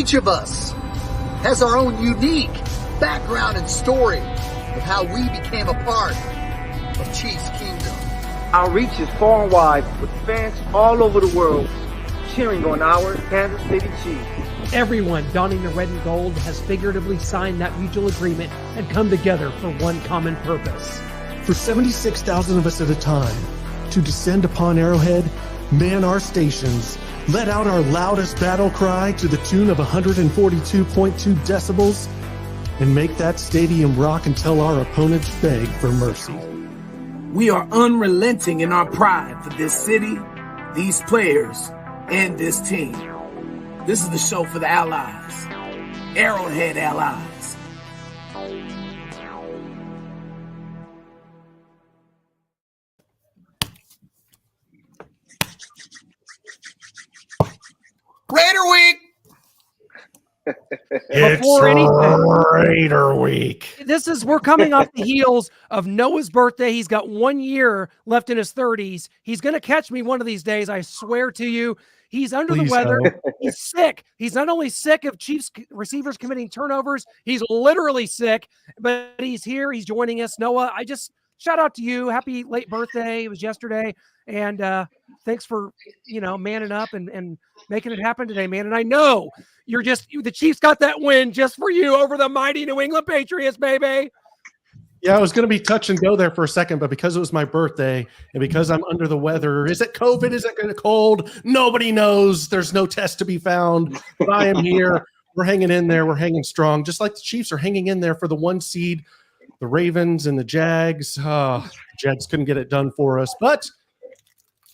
Each of us has our own unique background and story of how we became a part of Chiefs Kingdom. Our reach is far and wide, with fans all over the world cheering on our Kansas City Chiefs. Everyone donning the red and gold has figuratively signed that mutual agreement and come together for one common purpose. For 76,000 of us at a time, to descend upon Arrowhead, man our stations, let out our loudest battle cry to the tune of 142.2 decibels, and make that stadium rock until our opponents beg for mercy. We are unrelenting in our pride for this city, these players, and this team. This is the show for the Allies, Arrowhead Allies. Raider Week! Before anything, Raider Week. we're coming off the heels of Noah's birthday. He's got 1 year left in his 30s. He's going to catch me one of these days. I swear to you. He's under the weather. He's sick. He's not only sick of Chiefs receivers committing turnovers, he's literally sick, but he's here. He's joining us. Noah, I just shout out to you. Happy late birthday. It was yesterday. And thanks for, manning up and making it happen today, man. And I know the Chiefs got that win just for you over the mighty New England Patriots, baby. Yeah, I was going to be touch and go there for a second, but because it was my birthday and because I'm under the weather, is it COVID? Is it cold? Nobody knows. There's no test to be found, but I am here. We're hanging in there. We're hanging strong, just like the Chiefs are hanging in there for the 1 seed. The Ravens and the Jags. Jags couldn't get it done for us, but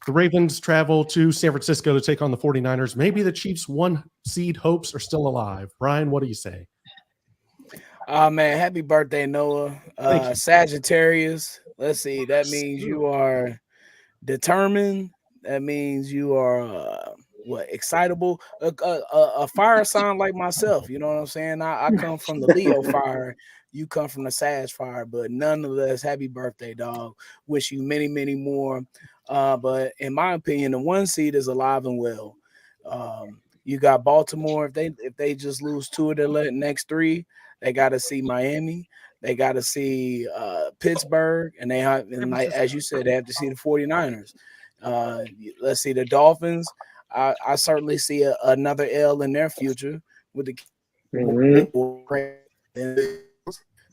the Ravens travel to San Francisco to take on the 49ers. Maybe the Chiefs' 1 seed hopes are still alive. Brian, what do you say? Oh, man, happy birthday, Noah. Sagittarius. Let's see. That means you are determined. That means you are, excitable. A fire sign like myself. You know what I'm saying? I come from the Leo fire. You come from the Sag fire. But nonetheless, happy birthday, dog. Wish you many, many more. But in my opinion, the 1 seed is alive and well. You got Baltimore. If they just lose 2 of their next 3, they got to see Miami. They got to see Pittsburgh, and as you said, they have to see the 49ers. Let's see the Dolphins. I certainly see another L in their future with the.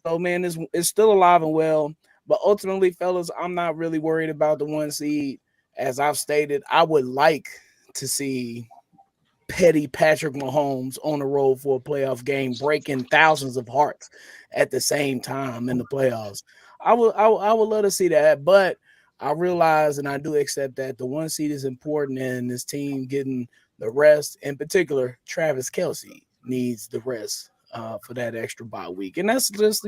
So man, it's still alive and well. But ultimately, fellas, I'm not really worried about the 1 seed. As I've stated, I would like to see petty Patrick Mahomes on the road for a playoff game, breaking thousands of hearts at the same time in the playoffs. I would love to see that, but I realize and I do accept that the 1 seed is important, and this team getting the rest. In particular, Travis Kelce needs the rest for that extra bye week. And that's just,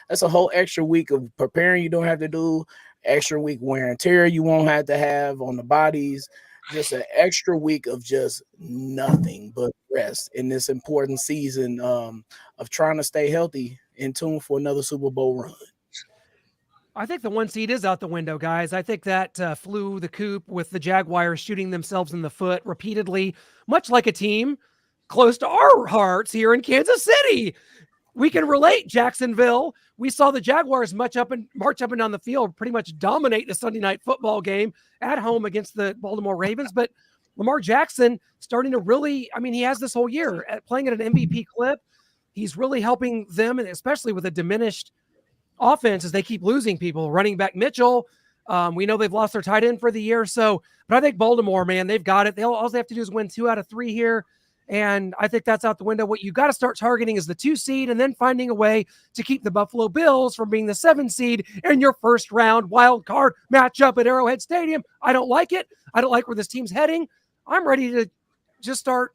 that's a whole extra week of preparing you don't have to do, extra week wear and tear you won't have to have on the bodies, just an extra week of just nothing but rest in this important season of trying to stay healthy in tune for another Super Bowl run. I think the 1 seed is out the window, guys. I think that flew the coop with the Jaguars shooting themselves in the foot repeatedly, much like a team close to our hearts here in Kansas City. We can relate, Jacksonville. We saw the Jaguars march up and down the field, pretty much dominate the Sunday night football game at home against the Baltimore Ravens. But Lamar Jackson starting to really, he has this whole year playing at an MVP clip. He's really helping them, and especially with a diminished offense as they keep losing people. Running back Mitchell, we know they've lost their tight end for the year. So, but I think Baltimore, man, they've got it. All they have to do is win 2 out of 3 here. And I think that's out the window. What you got to start targeting is the 2 seed and then finding a way to keep the Buffalo Bills from being the 7 seed in your first round wild card matchup at Arrowhead Stadium. I don't like it. I don't like where this team's heading. I'm ready to just start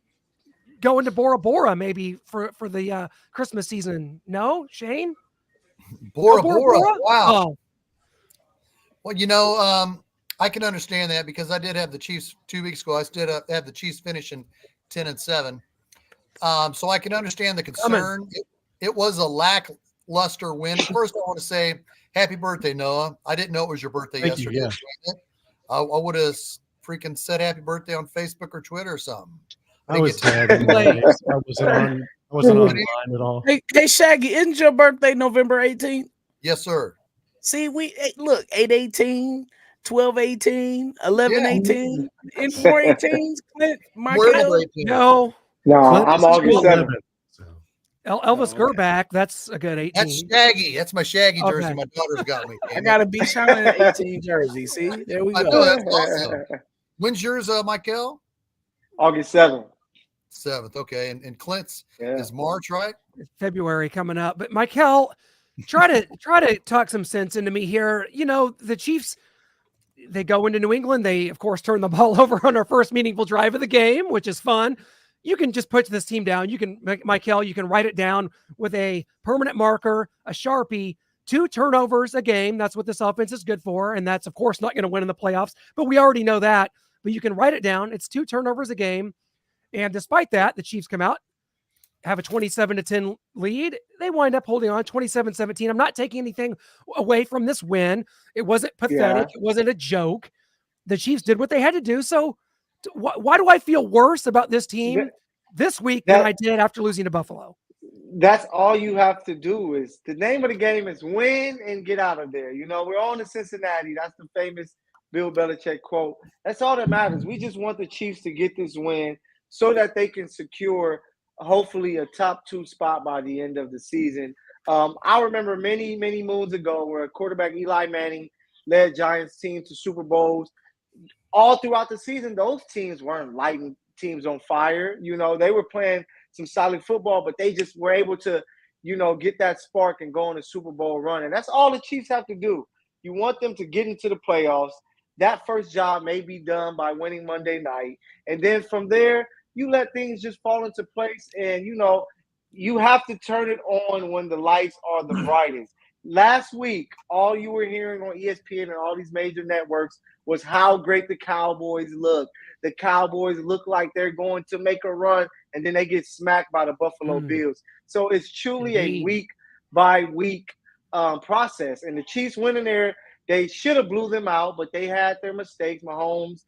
going to Bora Bora maybe for the Christmas season. No, Shane? Bora Bora. Wow. Oh. Well, I can understand that because I did have the Chiefs 2 weeks ago. I did have the Chiefs finishing 10-7. So I can understand the concern. It was a lackluster win. First, I want to say happy birthday, Noah. I didn't know it was your birthday yesterday. I would have freaking said happy birthday on Facebook or Twitter or something. I was dead. Too late. I wasn't online at all. Hey, Shaggy, isn't your birthday November 18th? Yes, sir. See, look, 8/18, 12/18, 11/18, and 4/18s, Clint, Where Michael. are they? No, No, Clint I'm is August 11, 7th. so. Elvis Oh, okay. Gerback. That's a good 18. That's Shaggy. That's my Shaggy jersey Okay. my daughter's got me. I damn got it. a Beach Island 18 jersey. See, there we I go. know, that's awesome. When's yours, Michael? August 7th. 7th. Okay. And Clint's Yeah. is March, right? February coming up. But Michael, try to talk some sense into me here. You know, the Chiefs, they go into New England. They, of course, turn the ball over on our first meaningful drive of the game, which is fun. You can just put this team down. You can, Michael, you can write it down with a permanent marker, a Sharpie, 2 turnovers a game. That's what this offense is good for. And that's, of course, not going to win in the playoffs, but we already know that. But you can write it down. It's 2 turnovers a game. And despite that, the Chiefs come out, have a 27-10 lead. They wind up holding on 27-17. I'm not taking anything away from this win. It wasn't pathetic. Yeah. It wasn't a joke. The Chiefs did what they had to do. So why do I feel worse about this team this week than I did after losing to Buffalo? That's all you have to do. Is the name of the game is win and get out of there. You know, we're on to Cincinnati. That's the famous Bill Belichick quote. That's all that matters. We just want the Chiefs to get this win so that they can secure hopefully a top 2 spot by the end of the season. I remember many moons ago where quarterback Eli Manning led Giants team to Super Bowls. All throughout the season, those teams weren't lighting teams on fire. You know, they were playing some solid football, but they just were able to, you know, get that spark and go on a Super Bowl run. And that's all the Chiefs have to do. You want them to get into the playoffs. That first job may be done by winning Monday night. And then from there, you let things just fall into place. And, you know, you have to turn it on when the lights are the brightest. Last week, all you were hearing on ESPN and all these major networks was how great the Cowboys look. The Cowboys look like they're going to make a run, and then they get smacked by the Buffalo Bills. So it's truly a week-by-week process. And the Chiefs went in there. They should have blew them out, but they had their mistakes. Mahomes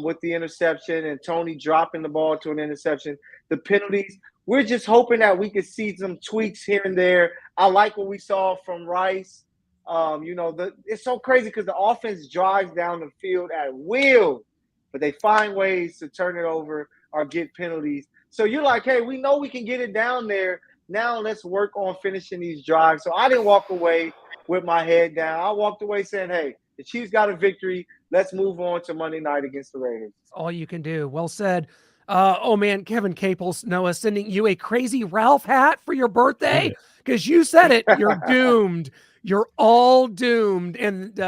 with the interception and Toney dropping the ball to an interception. The penalties, we're just hoping that we could see some tweaks here and there. I like what we saw from Rice. You know, it's so crazy because the offense drives down the field at will, but they find ways to turn it over or get penalties. So you're like, hey, we know we can get it down there. Now let's work on finishing these drives. So I didn't walk away with my head down. I walked away saying, hey, the Chiefs got a victory. Let's move on to Monday night against the Raiders. That's all you can do. Well said. Oh, man, Kevin Caples, Noah, sending you a Crazy Ralph hat for your birthday because you said it. You're doomed. You're all doomed. And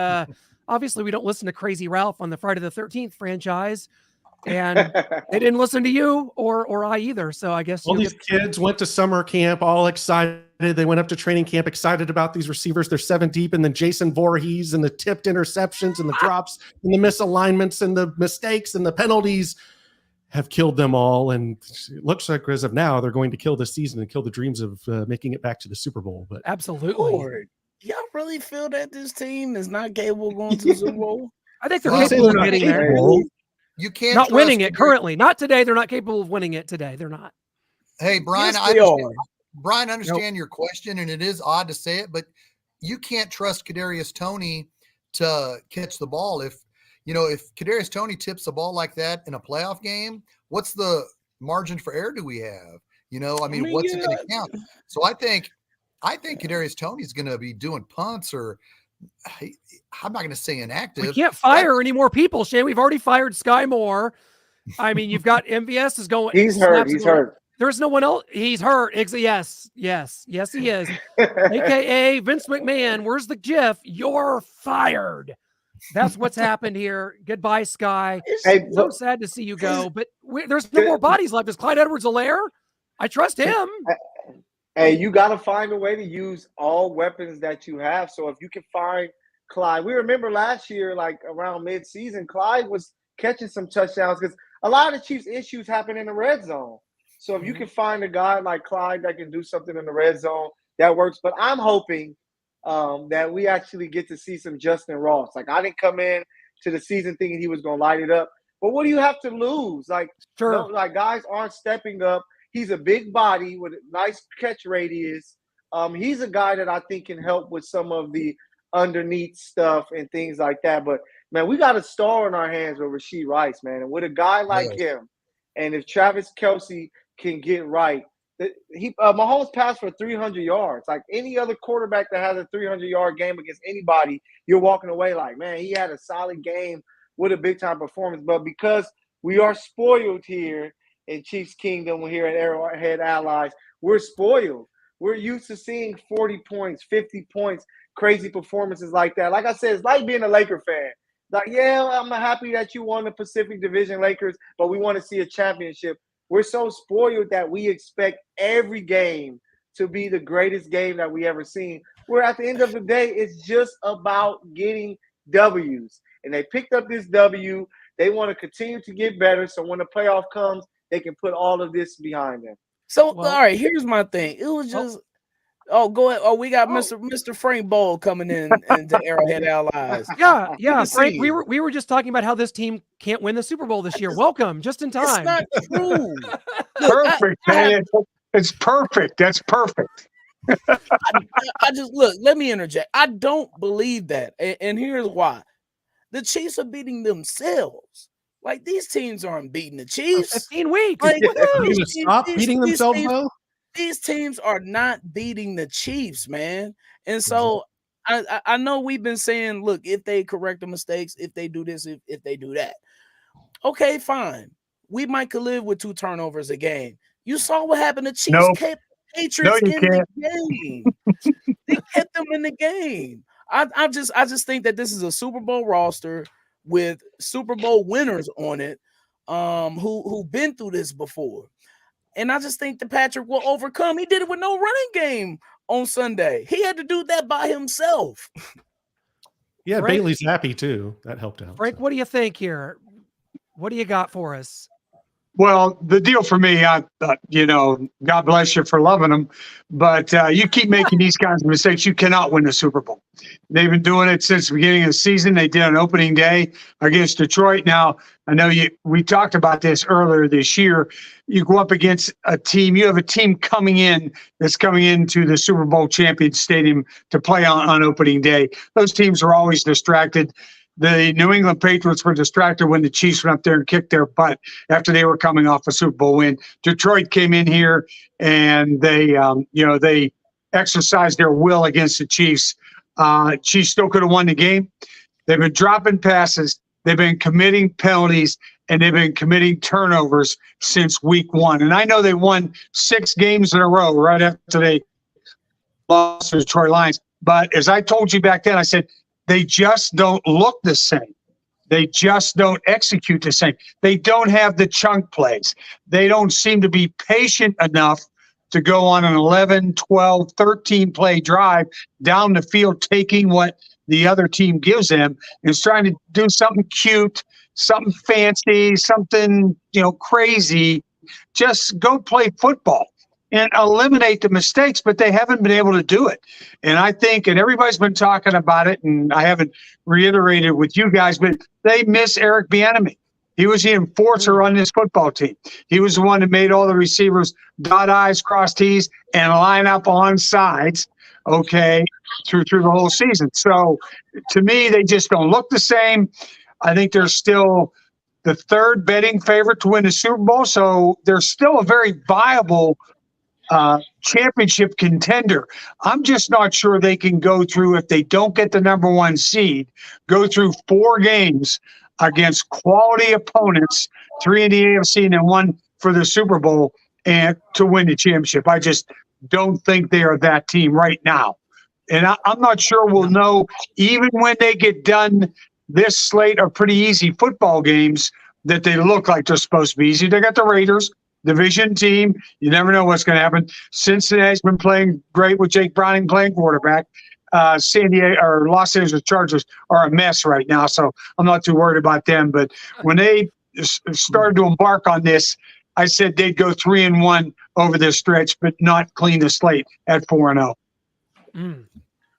obviously, we don't listen to Crazy Ralph on the Friday the 13th franchise. And they didn't listen to you or I either. So I guess all these kids went to summer camp all excited. They went up to training camp excited about these receivers. They're 7 deep, and then Jason Voorhees and the tipped interceptions and the drops and the misalignments and the mistakes and the penalties have killed them all. And it looks like as of now, they're going to kill this season and kill the dreams of making it back to the Super Bowl. But absolutely. Lord, y'all really feel that this team is not capable of going to the Super Bowl? I think they're capable of getting there. You can't not winning it currently. Not today. They're not capable of winning it today. They're not. Hey, Brian, yes, I understand your question, and it is odd to say it, but you can't trust Kadarius Toney to catch the ball. If Kadarius Toney tips the ball like that in a playoff game, what's the margin for error do we have? You know, I mean what's it going to count? So I think Kadarius Toney's going to be doing punts or I'm not going to say inactive. We can't fire any more people, Shane. We've already fired Sky Moore. I mean, you've got MVS is going. He's hurt. He's hurt. There's no one else. He's hurt. Yes, he is. AKA Vince McMahon. Where's the GIF? You're fired. That's what's happened here. Goodbye, Sky. Hey, so sad to see you go. But there's no more bodies left. Is Clyde Edwards-Helaire? I trust him. Hey, you got to find a way to use all weapons that you have. So if you can find Clyde, we remember last year, like around mid-season, Clyde was catching some touchdowns because a lot of the Chiefs' issues happen in the red zone. So if you can find a guy like Clyde that can do something in the red zone, that works. But I'm hoping that we actually get to see some Justin Ross. Like I didn't come in to the season thinking he was going to light it up, But what do you have to lose? Like, Sure. no, like guys aren't stepping up. He's a big body with a nice catch radius. He's a guy that I think can help with some of the underneath stuff and things like that. But man, we got a star in our hands with Rashee Rice, man. And with a guy like him, and if Travis Kelce can get right, Mahomes passed for 300 yards. Like any other quarterback that has a 300-yard game against anybody, you're walking away like, man, he had a solid game with a big-time performance. But because we are spoiled here in Chiefs Kingdom, we're here at Arrowhead Allies, we're spoiled. We're used to seeing 40 points, 50 points, crazy performances like that. Like I said, it's like being a Laker fan. Like, yeah, I'm happy that you won the Pacific Division, Lakers, but we want to see a championship. We're so spoiled that we expect every game to be the greatest game that we ever seen. Where at the end of the day, it's just about getting W's. And they picked up this W. They want to continue to get better. So when the playoff comes, they can put all of this behind them. So, all right, here's my thing. It was just go ahead. Oh, we got Mr. Frank Boal coming in into Arrowhead Allies. Yeah, Frank. We were just talking about how this team can't win the Super Bowl this year. Welcome, just in time. It's not true. Perfect, man. It's perfect. That's perfect. I just look. Let me interject. I don't believe that, and here's why: the Chiefs are beating themselves. Like these teams aren't beating the Chiefs. 15 weeks. Like, stop beating themselves though. These teams are not beating the Chiefs, man. And so I know we've been saying, look, if they correct the mistakes, if they do this, if they do that, okay, fine. We might could live with 2 turnovers a game. You saw what happened to Chiefs kept Patriots in the game. They kept them in the game. I just think that this is a Super Bowl roster with Super Bowl winners on it, who've been through this before. And I just think that Patrick will overcome. He did it with no running game on Sunday. He had to do that by himself. Yeah, Frank, Bailey's happy too. That helped out. Frank, what do you think here? What do you got for us? Well, the deal for me, God bless you for loving them, but you keep making these kinds of mistakes, you cannot win the Super Bowl. They've been doing it since the beginning of the season. They did on opening day against Detroit. Now, I know we talked about this earlier this year. You go up against a team, you have a team coming into the Super Bowl champion stadium to play on opening day. Those teams are always distracted. The New England Patriots were distracted when the Chiefs went up there and kicked their butt after they were coming off a Super Bowl win. Detroit came in here and they exercised their will against the Chiefs. Chiefs still could have won the game. They've been dropping passes. They've been committing penalties, and they've been committing turnovers since week 1. And I know they won 6 games in a row right after they lost to the Detroit Lions. But as I told you back then, I said, they just don't look the same. They just don't execute the same. They don't have the chunk plays. They don't seem to be patient enough to go on an 11, 12, 13 play drive down the field, taking what the other team gives them and trying to do something cute, something fancy, something, crazy. Just go play football and eliminate the mistakes, but they haven't been able to do it. And I think, and everybody's been talking about it, and I haven't reiterated with you guys, but they miss Eric Bieniemy. He was the enforcer on this football team. He was the one that made all the receivers dot I's, cross T's, and line up on sides, through the whole season. So to me, they just don't look the same. I think they're still the 3rd betting favorite to win the Super Bowl, so they're still a very viable championship contender. I'm just not sure they can go through, if they don't get the number 1 seed, go through 4 games against quality opponents, 3 in the AFC and then 1 for the Super Bowl, and to win the championship. I just don't think they are that team right now. And I'm not sure we'll know, even when they get done this slate of pretty easy football games, that they look like they're supposed to be easy. They got the Raiders, division team. You never know what's going to happen. Cincinnati's been playing great with Jake Browning playing quarterback. San Diego or Los Angeles Chargers are a mess right now, so I'm not too worried about them. But when they started to embark on this, I said they'd go 3-1 over this stretch, but not clean the slate at 4-0.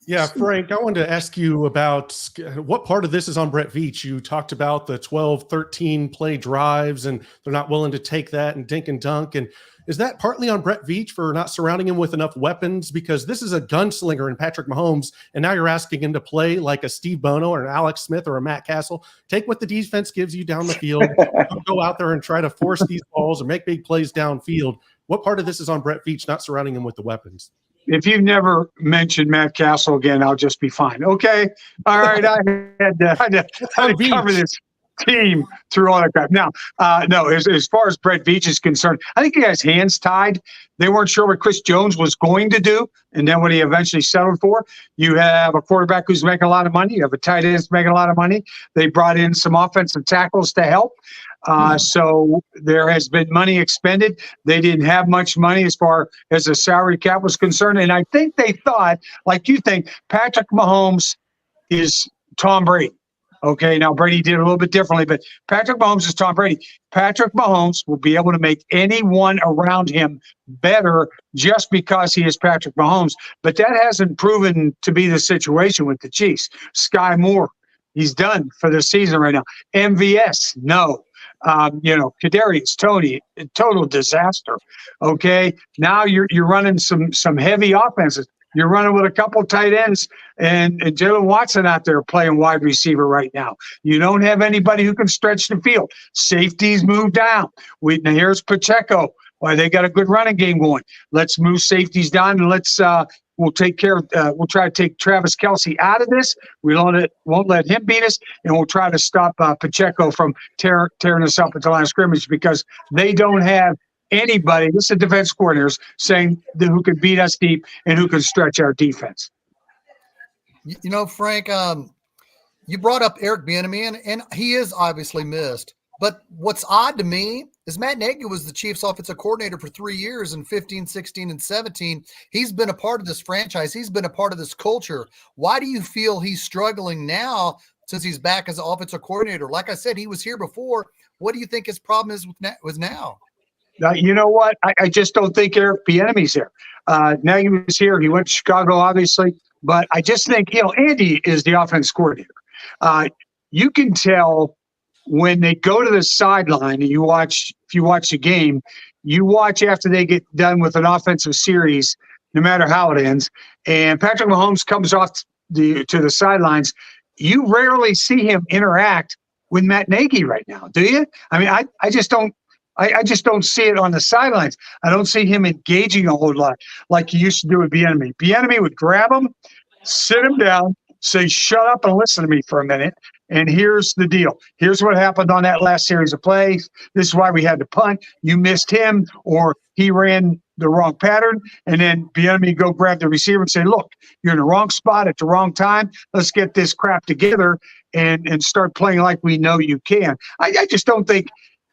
Yeah, Frank, I wanted to ask you about what part of this is on Brett Veach. You talked about the 12, 13 play drives, and they're not willing to take that and dink and dunk. And is that partly on Brett Veach for not surrounding him with enough weapons? Because this is a gunslinger in Patrick Mahomes, and now you're asking him to play like a Steve Bono or an Alex Smith or a Matt Castle. Take what the defense gives you down the field. Don't go out there and try to force these balls or make big plays downfield. What part of this is on Brett Veach not surrounding him with the weapons? If you've never mentioned Matt Castle again, I'll just be fine. Okay. All right. I had to cover this team through all that crap. Now, no, as far as Brett Veach is concerned, I think he has hands tied. They weren't sure what Chris Jones was going to do, and then what he eventually settled for. You have a quarterback who's making a lot of money. You have a tight end who's making a lot of money. They brought in some offensive tackles to help. So there has been money expended. They didn't have much money as far as the salary cap was concerned. And I think they thought, like you think, Patrick Mahomes is Tom Brady. Okay, now Brady did a little bit differently, but Patrick Mahomes is Tom Brady. Patrick Mahomes will be able to make anyone around him better just because he is Patrick Mahomes. But that hasn't proven to be the situation with the Chiefs. Sky Moore, he's done for the season right now. MVS, no. Kadarius Toney, total disaster. Okay, now you're running some heavy offenses. You're running with a couple tight ends and Jalen Watson out there playing wide receiver right now. You don't have anybody who can stretch the field. Safeties move down. Now here's Pacheco. Well, they got a good running game going. Let's move safeties down and we'll take care of. We'll try to take Travis Kelce out of this. We won't let him beat us, and we'll try to stop Pacheco from tearing us up at the line of scrimmage because they don't have anybody. This is defense coordinators saying who can beat us deep and who can stretch our defense. Frank, you brought up Eric Bieniemy, and he is obviously missed. But what's odd to me is Matt Nagy was the Chiefs offensive coordinator for 3 years in 15, 16, and 17. He's been a part of this franchise. He's been a part of this culture. Why do you feel he's struggling now since he's back as an offensive coordinator? Like I said, he was here before. What do you think his problem is with now? You know what? I just don't think Eric Bieniemy's here. Nagy was here. He went to Chicago, obviously. But I just think, Andy is the offense coordinator. You can tell when they go to the sideline and if you watch the game, you watch after they get done with an offensive series, no matter how it ends, and Patrick Mahomes comes off to the sidelines, you rarely see him interact with Matt Nagy right now, do you? I mean, I just don't see it on the sidelines. I don't see him engaging a whole lot like he used to do with Bieniemy. Bieniemy would grab him, sit him down, say, shut up and listen to me for a minute. And here's the deal. Here's what happened on that last series of plays. This is why we had to punt. You missed him, or he ran the wrong pattern. And then Bieniemy go grab the receiver and say, look, you're in the wrong spot at the wrong time. Let's get this crap together and start playing like we know you can. I just don't think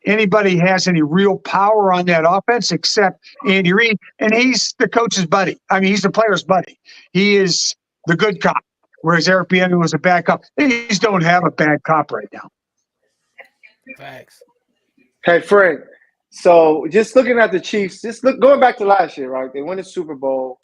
anybody has any real power on that offense except Andy Reid. And he's the coach's buddy. I mean, he's the player's buddy. He is the good cop. Whereas Eric Bieniemy was a bad cop. They just don't have a bad cop right now. Facts. Hey, Frank. So just looking at the Chiefs, going back to last year, right? They won the Super Bowl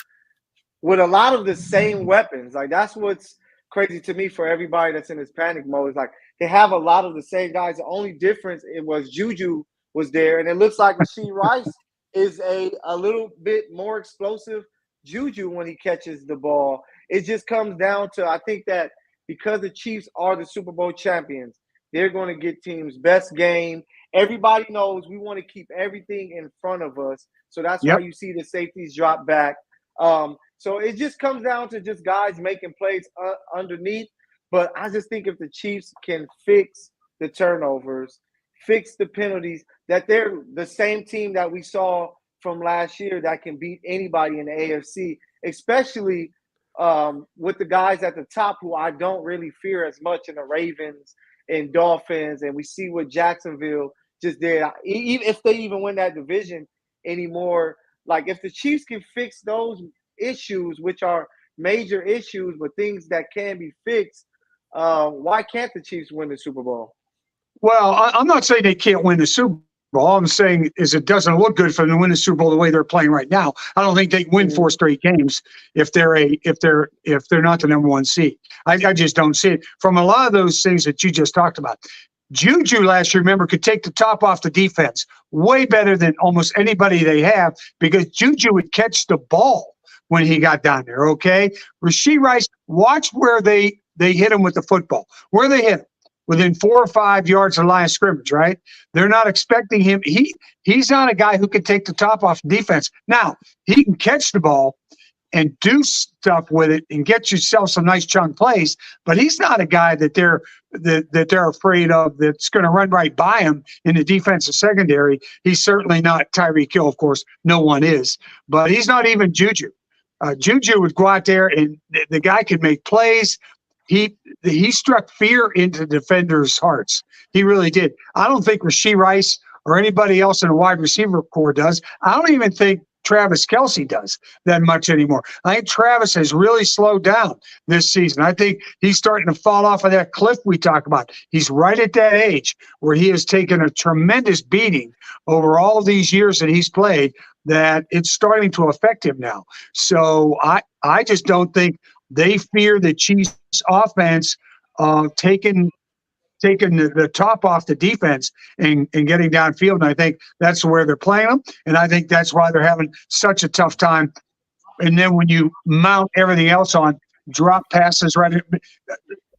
with a lot of the same weapons. Like, that's what's crazy to me for everybody that's in this panic mode. Is like they have a lot of the same guys. The only difference it was Juju was there, and it looks like Rashee Rice is a little bit more explosive Juju when he catches the ball. It just comes down to, I think that because the Chiefs are the Super Bowl champions, they're going to get teams' best game. Everybody knows we want to keep everything in front of us. So that's why you see the safeties drop back. So it just comes down to just guys making plays underneath. But I just think if the Chiefs can fix the turnovers, fix the penalties, that they're the same team that we saw from last year that can beat anybody in the AFC, especially with the guys at the top who I don't really fear as much in the Ravens and Dolphins. And we see what Jacksonville just did. Even if they even win that division anymore, like if the Chiefs can fix those issues, which are major issues, but things that can be fixed, why can't the Chiefs win the Super Bowl? Well, I'm not saying they can't win the Super Bowl. All I'm saying is it doesn't look good for them to win the Super Bowl the way they're playing right now. I don't think they can win 4 straight games if they're not the number 1 seed. I just don't see it from a lot of those things that you just talked about. Juju last year, remember, could take the top off the defense way better than almost anybody they have because Juju would catch the ball when he got down there, okay? Rashee Rice, watch where they hit him with the football. Where they hit him? Within 4 or 5 yards of the line of scrimmage, right? They're not expecting him. He's not a guy who can take the top off the defense. Now, he can catch the ball and do stuff with it and get yourself some nice chunk plays, but he's not a guy that they're afraid of that's going to run right by him in the defensive secondary. He's certainly not Tyreek Hill, of course. No one is, but he's not even Juju. Juju would go out there and the guy could make plays. He struck fear into defenders' hearts. He really did. I don't think Rashee Rice or anybody else in the wide receiver corps does. I don't even think Travis Kelce does that much anymore. I think Travis has really slowed down this season. I think he's starting to fall off of that cliff we talk about. He's right at that age where he has taken a tremendous beating over all of these years that he's played that it's starting to affect him now. So I just don't think they fear the Chiefs offense taking the top off the defense and getting downfield. And I think that's where they're playing them. And I think that's why they're having such a tough time. And then when you mount everything else on drop passes, right?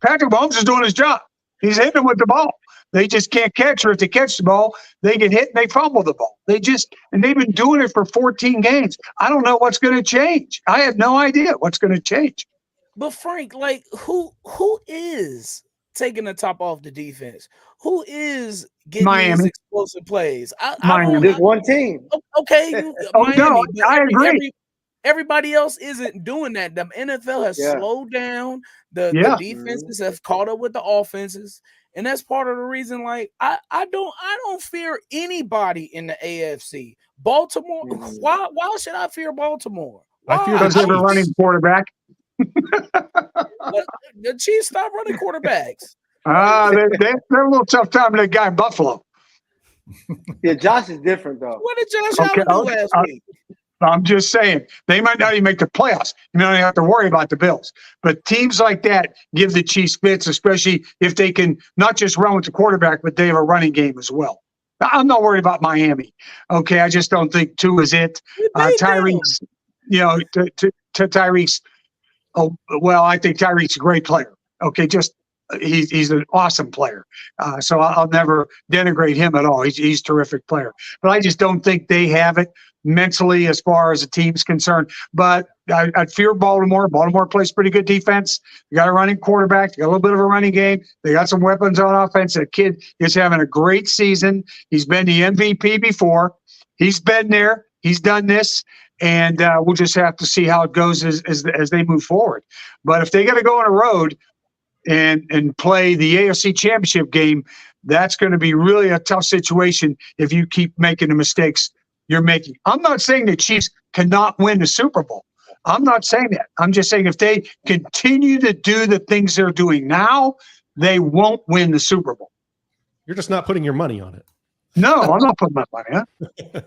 Patrick Mahomes is doing his job. He's hitting them with the ball. They just can't catch, or if they catch the ball, they get hit and they fumble the ball. And they've been doing it for 14 games. I don't know what's going to change. I have no idea what's going to change. But Frank, like who is taking the top off the defense? Who is getting these explosive plays? There's one team. Okay, Miami, no, I agree. Everybody else isn't doing that. The NFL has slowed down. The defenses have caught up with the offenses, and that's part of the reason. Like I don't fear anybody in the AFC. Baltimore. Why should I fear Baltimore? I fear the running quarterback. The Chiefs stop running quarterbacks. They're a little tough time in that guy in Buffalo. Yeah, Josh is different though. What did Josh Allen do last week? I'm just saying they might not even make the playoffs. You don't have to worry about the Bills. But teams like that give the Chiefs fits, especially if they can not just run with the quarterback, but they have a running game as well. I'm not worried about Miami. Okay, I just don't think two is it. Tyreek's, to Tyreek's. Oh, well, I think Tyreek's a great player. Okay, he's an awesome player. So I'll never denigrate him at all. He's a terrific player. But I just don't think they have it mentally as far as the team's concerned. But I fear Baltimore. Baltimore plays pretty good defense. They got a running quarterback. They got a little bit of a running game. They got some weapons on offense. That kid is having a great season. He's been the MVP before. He's been there. He's done this. And we'll just have to see how it goes as they move forward. But if they got to go on a road and play the AFC Championship game, that's going to be really a tough situation if you keep making the mistakes you're making. I'm not saying the Chiefs cannot win the Super Bowl. I'm not saying that. I'm just saying if they continue to do the things they're doing now, they won't win the Super Bowl. You're just not putting your money on it. No, I'm not putting my money on it.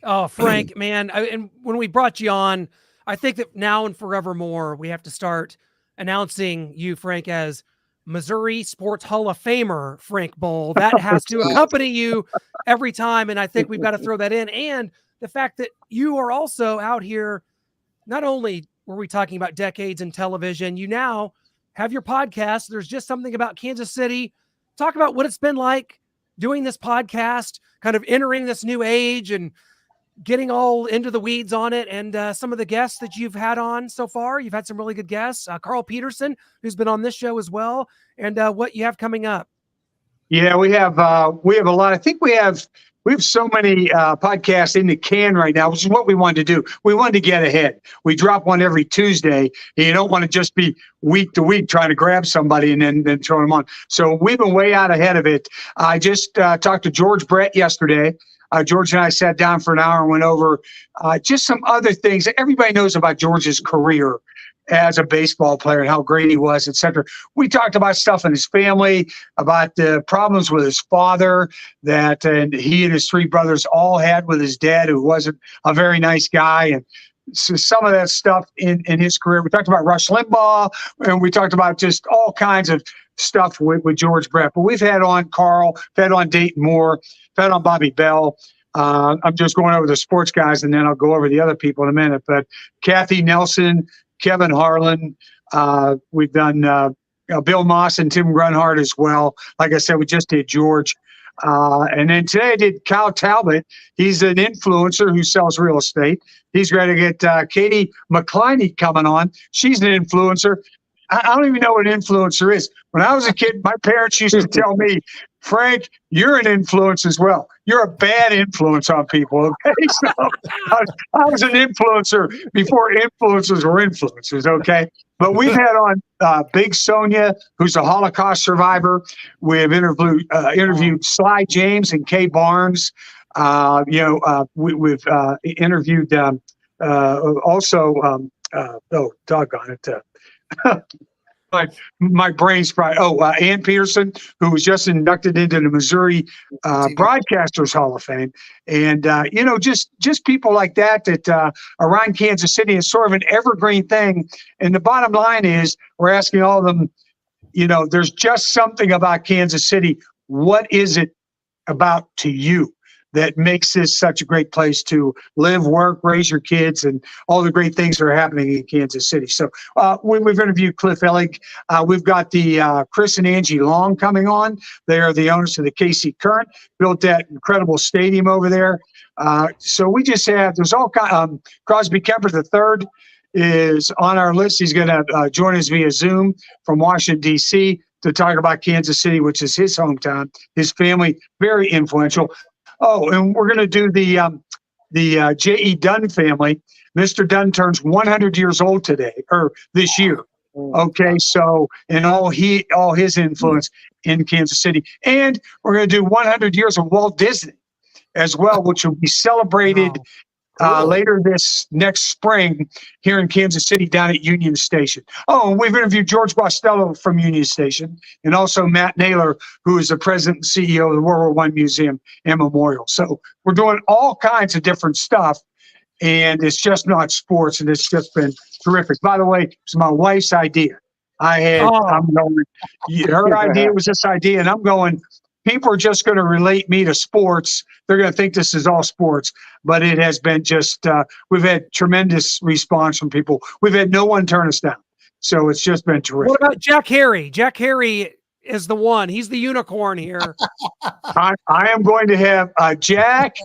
Oh, Frank, man. And when we brought you on, I think that now and forevermore, we have to start announcing you, Frank, as Missouri Sports Hall of Famer, Frank Boal. That has to accompany you every time. And I think we've got to throw that in. And the fact that you are also out here, not only were we talking about decades in television, you now have your podcast. There's just something about Kansas City. Talk about what it's been like doing this podcast, kind of entering this new age and getting all into the weeds on it, and some of the guests that you've had on so far. You've had some really good guests. Carl Peterson, who's been on this show as well, and what you have coming up. Yeah, we have a lot. I think we have so many podcasts in the can right now, which is what we wanted to do. We wanted to get ahead. We drop one every Tuesday, and you don't want to just be week to week trying to grab somebody and then throw them on. So we've been way out ahead of it. I just talked to George Brett yesterday. George and I sat down for an hour and went over just some other things that everybody knows about George's career as a baseball player and how great he was, et cetera. We talked about stuff in his family, about the problems with his father that and he and his 3 brothers all had with his dad, who wasn't a very nice guy. And so some of that stuff in his career. We talked about Rush Limbaugh, and we talked about just all kinds of stuff with George Brett. But we've had on Carl, we've had on Dayton Moore, we've had on Bobby Bell. I'm just going over the sports guys, and then I'll go over the other people in a minute. But Kathy Nelson, Kevin Harlan, we've done Bill Moss and Tim Grunhard as well. Like I said, we just did George. And then today I did Kyle Talbot. He's an influencer who sells real estate. He's going to get Katie McCliney coming on. She's an influencer. I don't even know what an influencer is. When I was a kid, my parents used to tell me, Frank, you're an influence as well. You're a bad influence on people. Okay, so I was an influencer before influencers were influencers. Okay, but we've had on Big Sonia, who's a Holocaust survivor. We've interviewed Sly James and Kay Barnes. We've interviewed also. Oh, doggone it. My brain's probably Ann Peterson, who was just inducted into the Missouri Broadcasters Hall of Fame, and just people like that around Kansas City is sort of an evergreen thing. And the bottom line is, we're asking all of them, there's just something about Kansas City. What is it about to you that makes this such a great place to live, work, raise your kids, and all the great things that are happening in Kansas City? So we've interviewed Cliff Ellig. We've got the Chris and Angie Long coming on. They are the owners of the KC Current, built that incredible stadium over there. So we just have, there's all kind Crosby Kemper III is on our list. He's going to join us via Zoom from Washington, D.C. to talk about Kansas City, which is his hometown. His family, very influential. Oh, and we're going to do the J.E. Dunn family. Mr. Dunn turns 100 years old today, or this year. Okay, so and all his influence in Kansas City. And we're going to do 100 years of Walt Disney as well, which will be celebrated later this next spring here in Kansas City down at Union Station. Oh, and we've interviewed George Bostello from Union Station, and also Matt Naylor, who is the president and CEO of the World War I Museum and Memorial. So we're doing all kinds of different stuff, and it's just not sports, and it's just been terrific. By the way, it's my wife's idea. Her idea was this idea, and I'm going, people are just going to relate me to sports. They're going to think this is all sports, but it has been just, we've had tremendous response from people. We've had no one turn us down. So it's just been terrific. What about Jack Harry? Jack Harry is the one. He's the unicorn here. I am going to have Jack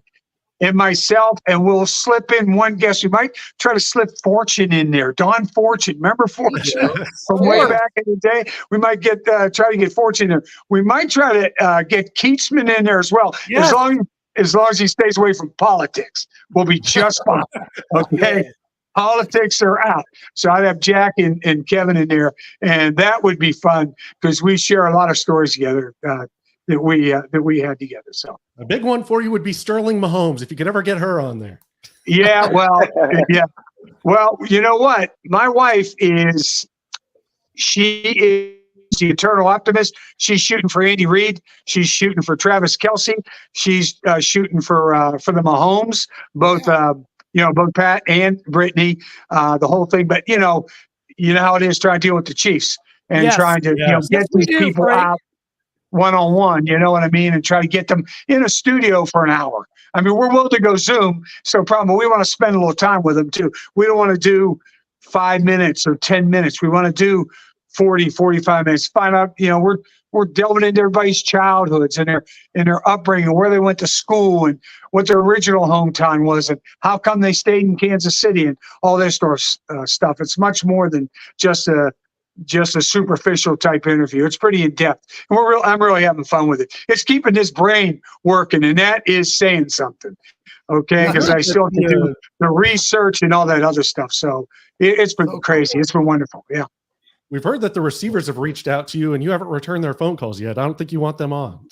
and myself, and we'll slip in one guest. We might try to slip Fortune in there. Don Fortune. Remember Fortune from way back in the day? We might get try to get Fortune there. We might try to get Keatsman in there as well. Yes. As long as he stays away from politics, we'll be just fine. Okay. Politics are out. So I'd have Jack and Kevin in there, and that would be fun because we share a lot of stories together that we had together. So a big one for you would be Sterling Mahomes, if you could ever get her on there. Yeah, well, yeah. Well, you know what? My wife she is the eternal optimist. She's shooting for Andy Reid. She's shooting for Travis Kelce. She's shooting for the Mahomes, both both Pat and Brittany, the whole thing. But you know how it is trying to deal with the Chiefs and trying to get these people out one-on-one, you know what I mean, and try to get them in a studio for an hour. I mean, we're willing to go Zoom, so problem, we want to spend a little time with them too. We don't want to do 5 minutes or 10 minutes. We want to do 40, 45 minutes. Find out, we're delving into everybody's childhoods and their upbringing, where they went to school and what their original hometown was and how come they stayed in Kansas City and all this sort of stuff. It's much more than just a superficial type interview. It's pretty in depth. And I'm really having fun with it. It's keeping his brain working, and that is saying something. Okay, because I still have to do the research and all that other stuff. So it's been crazy. It's been wonderful. Yeah. We've heard that the receivers have reached out to you and you haven't returned their phone calls yet. I don't think you want them on.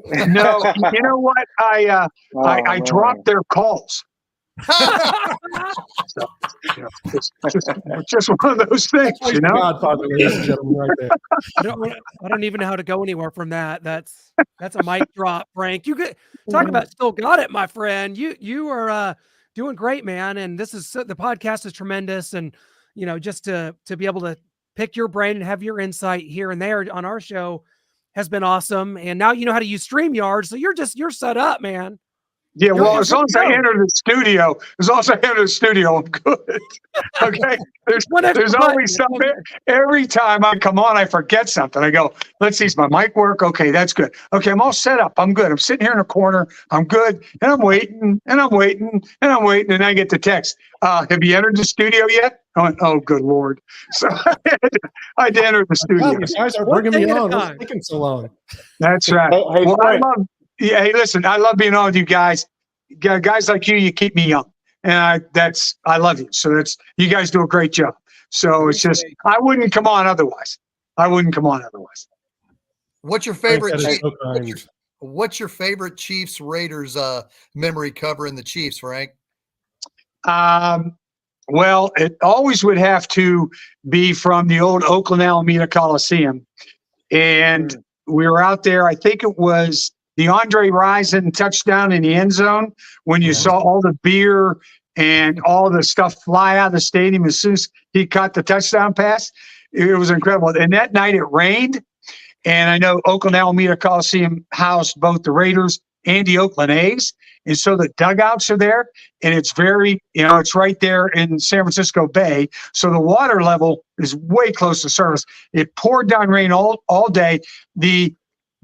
No, you know what? I man. dropped their calls. So, it's just one of those things, That's you know. Godfather, ladies and gentlemen, right there. I don't even know how to go anywhere from that. That's a mic drop, Frank. You get talk about still got it, my friend. You are doing great, man. And this is the podcast is tremendous. And just to be able to pick your brain and have your insight here and there on our show has been awesome. And now you know how to use StreamYard, so you're set up, man. Yeah, well, You're as long as I enter the studio, I'm good. Okay. There's always something. Every time I come on, I forget something. I go, let's see, does my mic work? Okay, that's good. Okay, I'm all set up. I'm good. I'm sitting here in a corner. I'm good. And I'm waiting, and I'm waiting, and I'm waiting. And I get the text. Have you entered the studio yet? I went, oh, good Lord. So I had to enter the studio. God, you guys are bringing me on. What's taking so long? That's right. Hey, Well, Frank. hey, listen, I love being on with you guys. Guys like you keep me young, and I love you. So you guys do a great job. So it's just I wouldn't come on otherwise. What's your favorite? Frank, that is so kind. What's your favorite Chiefs Raiders memory covering the Chiefs, Frank? Well, it always would have to be from the old Oakland Alameda Coliseum, and we were out there. I think it was the Andre Rison touchdown in the end zone when you saw all the beer and all the stuff fly out of the stadium as soon as he caught the touchdown pass. It was incredible. And that night it rained. And I know Oakland Alameda Coliseum housed both the Raiders and the Oakland A's. And so the dugouts are there. And it's it's right there in San Francisco Bay. So the water level is way close to surface. It poured down rain all day. The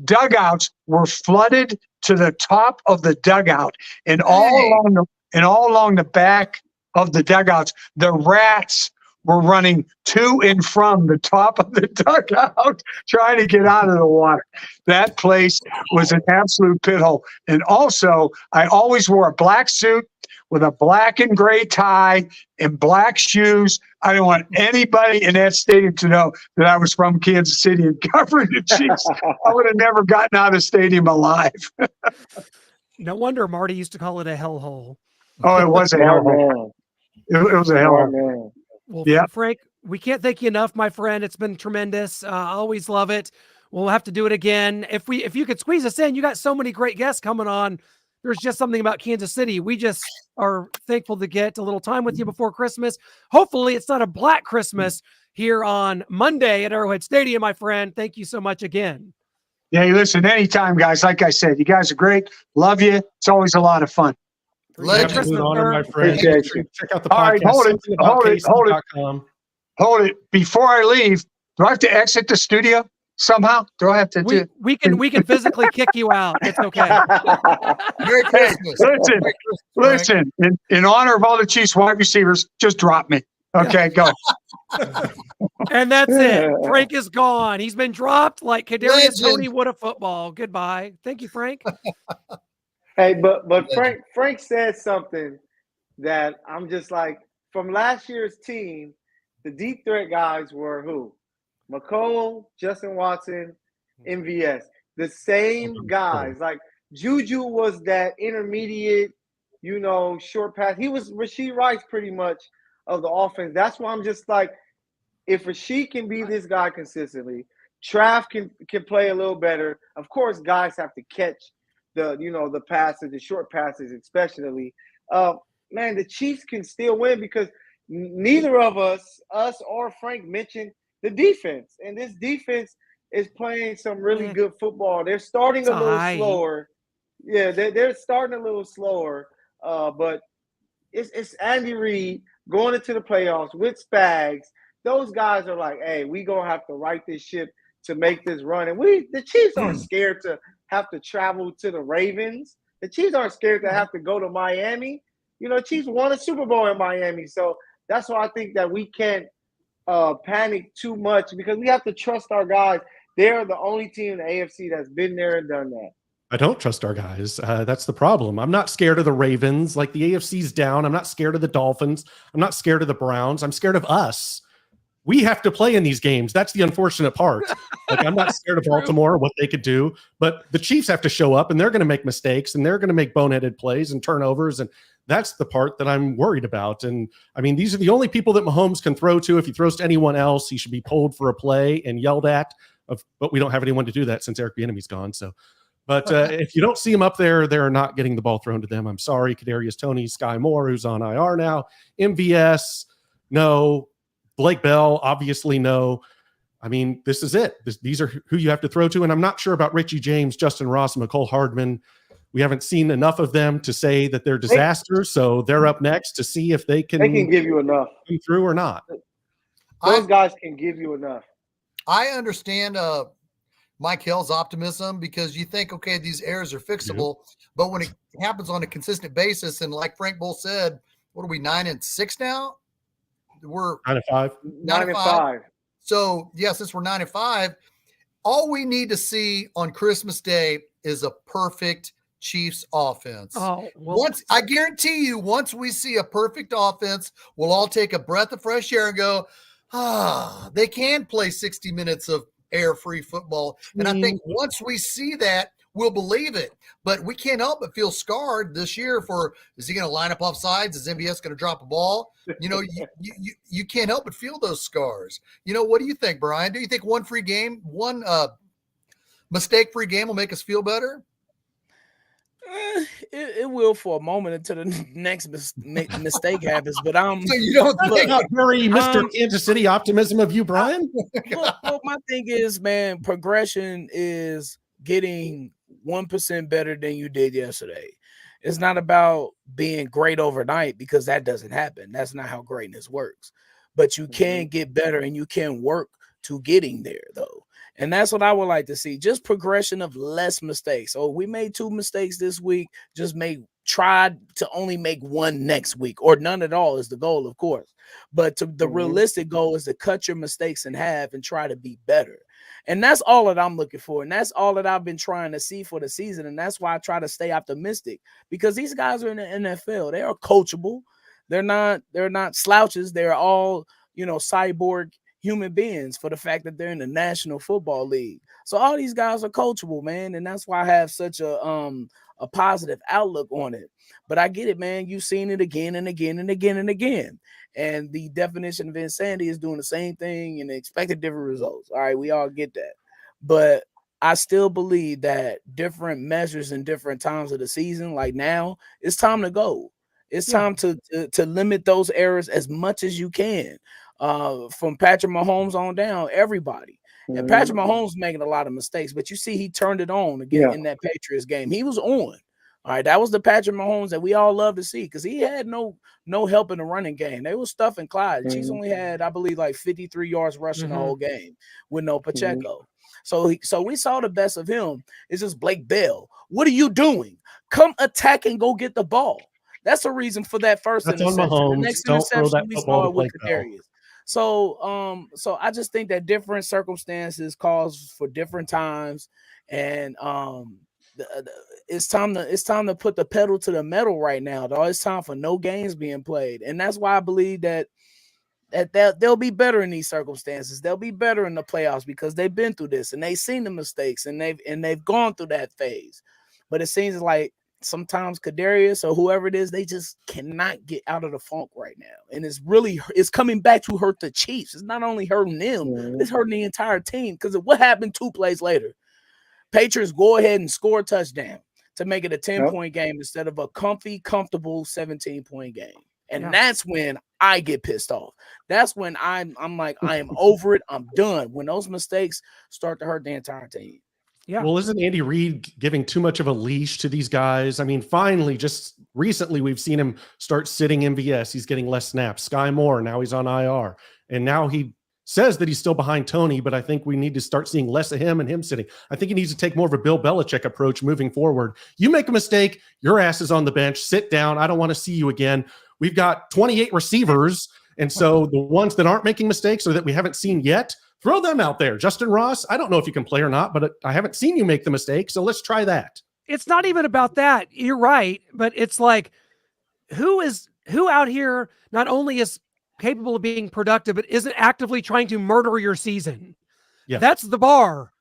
dugouts were flooded to the top of the dugout, and all along the back of the dugouts, the rats were running to and from the top of the dugout trying to get out of the water. That place was an absolute pit hole. And also, I always wore a black suit with a black and gray tie and black shoes. I didn't want anybody in that stadium to know that I was from Kansas City and covering the Chiefs. I would have never gotten out of the stadium alive. No wonder Marty used to call it a hellhole. Oh, it was a hellhole. It was a hellhole. Well, Yeah. Frank, we can't thank you enough, my friend. It's been tremendous. I always love it. We'll have to do it again. If you could squeeze us in, you got so many great guests coming on. There's just something about Kansas City. We just are thankful to get a little time with you before Christmas. Hopefully it's not a Black Christmas here on Monday at Arrowhead Stadium, my friend. Thank you so much again. Yeah, listen, anytime, guys. Like I said, you guys are great. Love you. It's always a lot of fun. Legend. Absolute honor, my friend. Appreciate you. Check out the All right, podcast. Hold it. Before I leave, do I have to exit the studio somehow? Do I have to do We can physically kick you out. It's okay. Merry Christmas. Listen, Merry Christmas, Frank. listen, in honor of all the Chiefs wide receivers, just drop me. Okay, go. And that's it. Frank is gone. He's been dropped like Kadarius Legend. Toney would a football. Goodbye. Thank you, Frank. Hey, but Frank said something that I'm just like, from last year's team, the deep threat guys were who? McColl, Justin Watson, MVS. The same guys. Like Juju was that intermediate, short pass. He was Rashee Rice pretty much of the offense. That's why I'm just like, if Rashee can be this guy consistently, Trav can play a little better. Of course, guys have to catch the passes, the short passes especially. Man, the Chiefs can still win because neither of us or Frank mentioned the defense. And this defense is playing some really good football. They're starting a little slower. Yeah, they're starting a little slower. But it's Andy Reid going into the playoffs with Spags. Those guys are like, hey, we going to have to right this ship to make this run. And the Chiefs aren't scared to have to travel to the Ravens. The Chiefs aren't scared to have to go to Miami. Chiefs won a Super Bowl in Miami. So that's why I think that we can't panic too much because we have to trust our guys. They're the only team in the AFC that's been there and done that. I don't trust our guys. That's the problem. I'm not scared of the Ravens. Like the AFC's down. I'm not scared of the Dolphins. I'm not scared of the Browns. I'm scared of us. we have to play in these games. That's the unfortunate part. Like, I'm not scared of Baltimore, what they could do, but the Chiefs have to show up, and they're going to make mistakes, and they're going to make boneheaded plays and turnovers, and that's the part that I'm worried about. And I mean, these are the only people that Mahomes can throw to. If he throws to anyone else, he should be pulled for a play and yelled at. But we don't have anyone to do that since Eric Bieniemy's gone. So, but if you don't see him up there, they're not getting the ball thrown to them. I'm sorry, Kadarius Toney, Sky Moore, who's on IR now, MVS, no. Blake Bell, obviously no. I mean, this is it. These are who you have to throw to. And I'm not sure about Richie James, Justin Ross, and McCole Hardman. We haven't seen enough of them to say that they're disasters. So they're up next to see if they can give you enough come through or not. Those guys can give you enough. I understand Mike Hill's optimism, because you think, okay, these errors are fixable, but when it happens on a consistent basis, and like Frank Boal said, what are we, 9-6 now? We're 9-5. 9-5. So yeah, since we're 9-5, all we need to see on Christmas Day is a perfect Chiefs offense. Oh, well, I guarantee you, once we see a perfect offense, we'll all take a breath of fresh air and go, they can play 60 minutes of air-free football. And I think once we see that, we'll believe it. But we can't help but feel scarred this year for, is he going to line up off sides? Is MVS going to drop a ball? You know, you can't help but feel those scars. You know, what do you think, Brian? Do you think one mistake-free game will make us feel better? It will for a moment until the next mistake happens. But so you don't think not very Mr. Kansas City optimism of you, Brian? Well, my thing is, man, progression is getting 1% better than you did yesterday. It's not about being great overnight, because that doesn't happen. That's not how greatness works. But you can get better, and you can work to getting there, though. And that's what I would like to see. Just progression of less mistakes. Oh, we made 2 mistakes this week. Just try to only make 1 next week, or none at all is the goal, of course. But the realistic goal is to cut your mistakes in half and try to be better. And that's all that I'm looking for. And that's all that I've been trying to see for the season. And that's why I try to stay optimistic, because these guys are in the NFL. They are coachable. They're not slouches. They're all, cyborg human beings, for the fact that they're in the National Football League. So all these guys are coachable, man. And that's why I have such a positive outlook on it. But I get it, man. You've seen it again and again and again and again. And the definition of insanity is doing the same thing and expecting different results. All right, we all get that. But I still believe that different measures in different times of the season, like now, it's time to go. It's time to limit those errors as much as you can. From Patrick Mahomes on down, everybody. And Patrick Mahomes making a lot of mistakes, but you see he turned it on again in that Patriots game. He was on. All right, that was the Patrick Mahomes that we all love to see, because he had no help in the running game. They were stuffing Clyde. Chiefs only had, I believe, like 53 yards rushing the whole game with no Pacheco. So we saw the best of him. It's just Blake Bell. What are you doing? Come attack and go get the ball. That's the reason for that first interception. On Mahomes. The next Don't throw interception that we football saw to with Blake Bell. Kadarius. So I just think that different circumstances calls for different times, and it's time to put the pedal to the metal right now, though. It's time for no games being played, and that's why I believe that they'll be better in these circumstances. They'll be better in the playoffs, because they've been through this and they've seen the mistakes and they've gone through that phase. But it seems like sometimes Kadarius or whoever it is, they just cannot get out of the funk right now. And it's coming back to hurt the Chiefs. It's not only hurting them, it's hurting the entire team. Because what happened 2 plays later? Patriots go ahead and score a touchdoam to make it a 10-point game instead of a comfortable 17-point game. And that's when I get pissed off. That's when I'm like, I am over it. I'm done. When those mistakes start to hurt the entire team. Yeah. Well, isn't Andy Reid giving too much of a leash to these guys? I mean, finally, just recently, we've seen him start sitting MVS. He's getting less snaps. Sky Moore, now he's on IR. And now he says that he's still behind Toney, but I think we need to start seeing less of him and him sitting. I think he needs to take more of a Bill Belichick approach moving forward. You make a mistake, your ass is on the bench. Sit down. I don't want to see you again. We've got 28 receivers, and so the ones that aren't making mistakes or that we haven't seen yet, throw them out there. Justin Ross, I don't know if you can play or not, but I haven't seen you make the mistake, so let's try that. It's not even about that. You're right, but it's like who out here not only is capable of being productive, but isn't actively trying to murder your season. Yeah. That's the bar.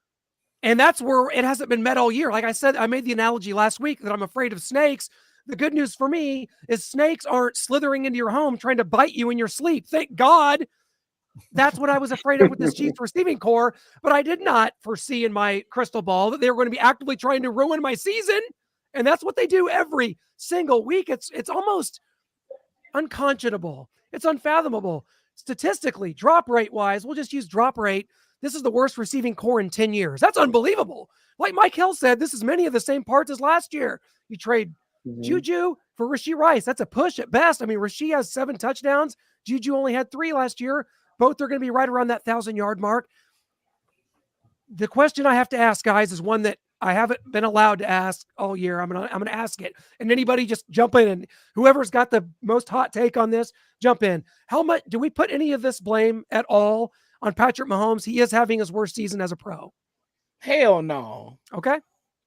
And that's where it hasn't been met all year. Like I said, I made the analogy last week that I'm afraid of snakes. The good news for me is snakes aren't slithering into your home trying to bite you in your sleep. Thank God. That's what I was afraid of with this Chiefs receiving core, but I did not foresee in my crystal ball that they were going to be actively trying to ruin my season. And that's what they do every single week. It's almost unconscionable. It's unfathomable. Statistically, drop rate wise, we'll just use drop rate. This is the worst receiving core in 10 years. That's unbelievable. Like Mike Hill said, this is many of the same parts as last year. You trade Juju for Rashee Rice. That's a push at best. I mean, Rashee has 7 touchdowns. Juju only had 3 last year. Both are going to be right around that 1,000-yard mark. The question I have to ask, guys, is one that I haven't been allowed to ask all year. I'm gonna ask it. And anybody just jump in, and whoever's got the most hot take on this, jump in. How much do we put any of this blame at all on Patrick Mahomes? He is having his worst season as a pro. Hell no. Okay.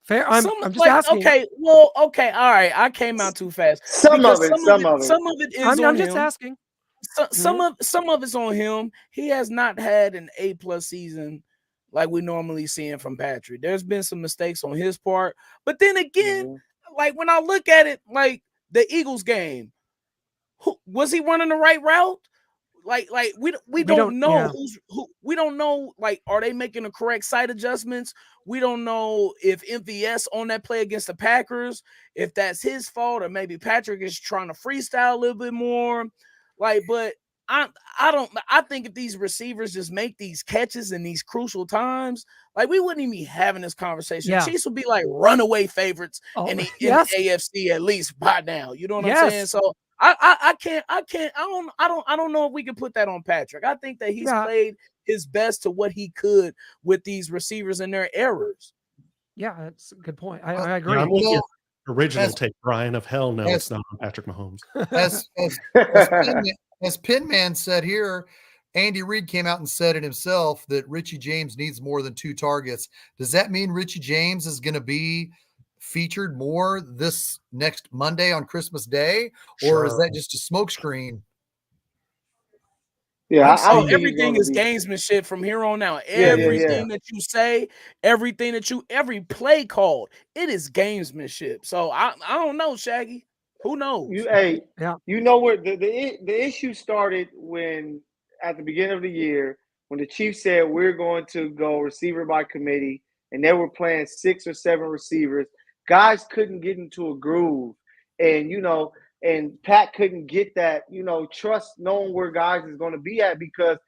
Fair. I'm just asking. Okay. Well, okay. All right. I came out too fast. Some of it is on I'm him. just asking. Some of it's on him. He has not had an A+ season like we normally see him from Patrick. There's been some mistakes on his part. But then again, like when I look at it, like the Eagles game, was he running the right route? Like we don't know we don't know, like, are they making the correct site adjustments? We don't know if MVS on that play against the Packers, if that's his fault, or maybe Patrick is trying to freestyle a little bit more. Like, but I think if these receivers just make these catches in these crucial times, like, we wouldn't even be having this conversation. Yeah. Chiefs would be like runaway favorites in the AFC at least by now. You know what I'm saying? So I don't know if we can put that on Patrick. I think that he's played his best to what he could with these receivers and their errors. Yeah, that's a good point. I agree. Yeah, I'm with you. Original take, Brian, of hell no, it's not on Patrick Mahomes. As Pinman said here, Andy Reid came out and said it himself that Richie James needs more than 2 targets. Does that mean Richie James is going to be featured more this next Monday on Christmas Day, or is that just a smokescreen? Yeah, everything is gamesmanship from here on out. Everything that you say, every play called, it is gamesmanship. So I don't know, Shaggy. Who knows? You know where the issue started when at the beginning of the year when the Chiefs said we're going to go receiver by committee, and they were playing 6 or 7 receivers. Guys couldn't get into a groove, and and Pat couldn't get that, trust knowing where guys is going to be at, because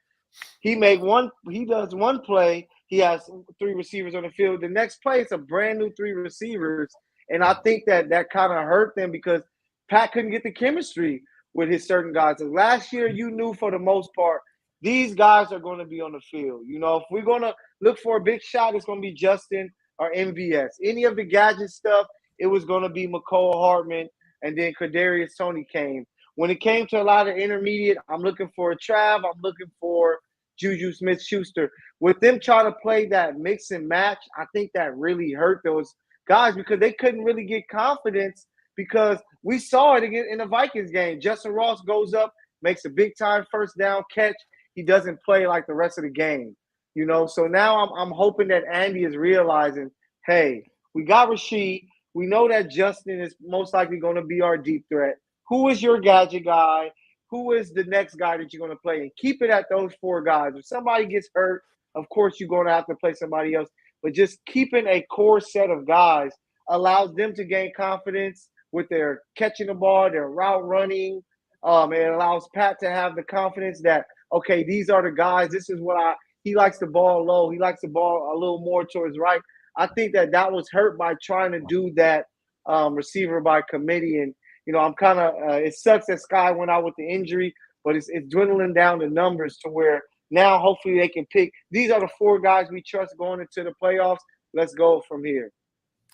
he does one play, he has 3 receivers on the field. The next play, it's a brand new 3 receivers. And I think that kind of hurt them because Pat couldn't get the chemistry with his certain guys. And last year, you knew for the most part, these guys are going to be on the field. If we're going to look for a big shot, it's going to be Justin or MVS. Any of the gadget stuff, it was going to be McCole Hardman. And then Kadarius Toney came. When it came to a lot of intermediate, I'm looking for a Trav. I'm looking for Juju Smith-Schuster. With them trying to play that mix and match, I think that really hurt those guys because they couldn't really get confidence, because we saw it again in the Vikings game. Justin Ross goes up, makes a big-time first down catch. He doesn't play like the rest of the game. So now I'm hoping that Andy is realizing, hey, we got Rashee. We know that Justin is most likely going to be our deep threat. Who is your gadget guy? Who is the next guy that you're going to play? And keep it at those 4 guys. If somebody gets hurt, of course you're going to have to play somebody else. But just keeping a core set of guys allows them to gain confidence with their catching the ball, their route running. It allows Pat to have the confidence that, okay, these are the guys. This is what he likes the ball low. He likes the ball a little more towards right. I think that was hurt by trying to do that receiver by committee. And, I'm kind of it sucks that Sky went out with the injury, but it's dwindling down the numbers to where now hopefully they can pick. These are the 4 guys we trust going into the playoffs. Let's go from here.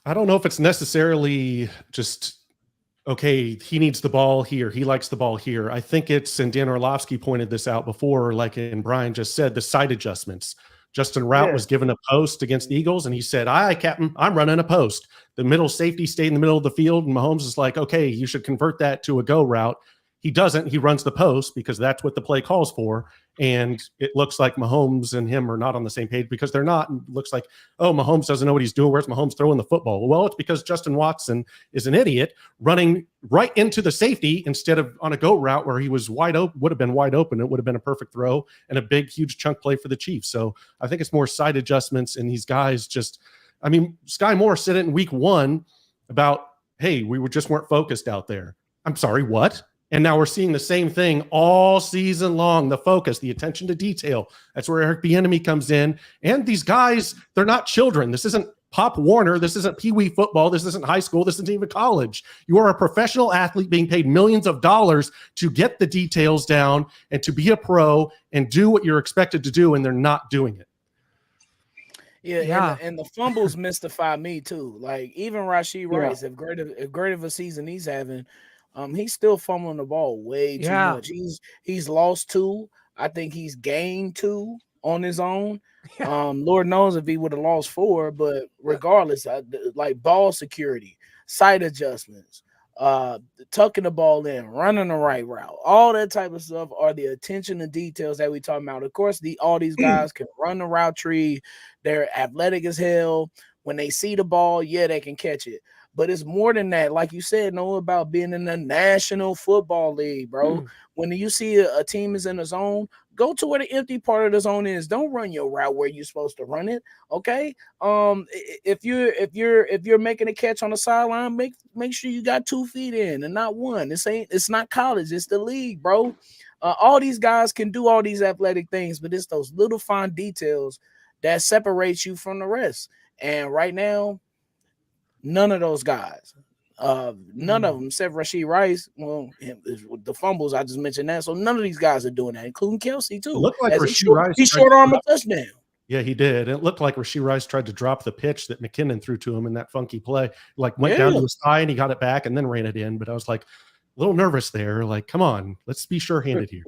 I don't know if it's necessarily just, okay, he needs the ball here, he likes the ball here. I think it's, and Dan Orlovsky pointed this out before, like, and Brian just said, the side adjustments. Justin Rout was given a post against the Eagles, and he said, "Aye, Captain, I'm running a post." The middle safety stayed in the middle of the field, and Mahomes is like, "Okay, you should convert that to a go route." He doesn't. He runs the post because that's what the play calls for. And it looks like Mahomes and him are not on the same page because they're not. And it looks like, oh, Mahomes doesn't know what he's doing. Where's Mahomes throwing the football? Well, it's because Justin Watson is an idiot running right into the safety instead of on a go route where he was wide open, would have been wide open. It would have been a perfect throw and a big, huge chunk play for the Chiefs. So I think it's more side adjustments. And these guys just, I mean, Sky Moore said it in week 1 about, hey, we weren't focused out there. I'm sorry, what? And now we're seeing the same thing all season long, the focus, the attention to detail. That's where Eric Bieniemy comes in. And these guys, they're not children. This isn't Pop Warner. This isn't Pee Wee football. This isn't high school. This isn't even college. You are a professional athlete being paid millions of dollars to get the details down and to be a pro and do what you're expected to do, and they're not doing it. Yeah. And the fumbles mystify me too. Like even Rashee Rice, if great of a season he's having, he's still fumbling the ball way too much. He's lost 2. I think he's gained 2 on his own. Lord knows if he would have lost 4, but regardless, like ball security, sight adjustments, tucking the ball in, running the right route, all that type of stuff are the attention to details that we talking about. Of course, all these guys can run the route tree. They're athletic as hell. When they see the ball, they can catch it. But it's more than that. Like you said, know about being in the National Football League, bro. When you see a team is in the zone, go to where the empty part of the zone is. Don't run your route where you're supposed to run it. Okay. If you're making a catch on the sideline, make sure you got 2 feet in and not 1. It's not college, it's the league, bro. All these guys can do all these athletic things, but it's those little fine details that separates you from the rest. And right now, none of those guys, none of them except Rashee Rice. Well, the fumbles, I just mentioned that. So none of these guys are doing that, including Kelsey too. It looked like Rashee Rice. He short arm a touchdown. Yeah, he did. It looked like Rashee Rice tried to drop the pitch that McKinnon threw to him in that funky play. Like went down to his thigh and he got it back and then ran it in. But I was like a little nervous there. Like, come on, let's be sure-handed here.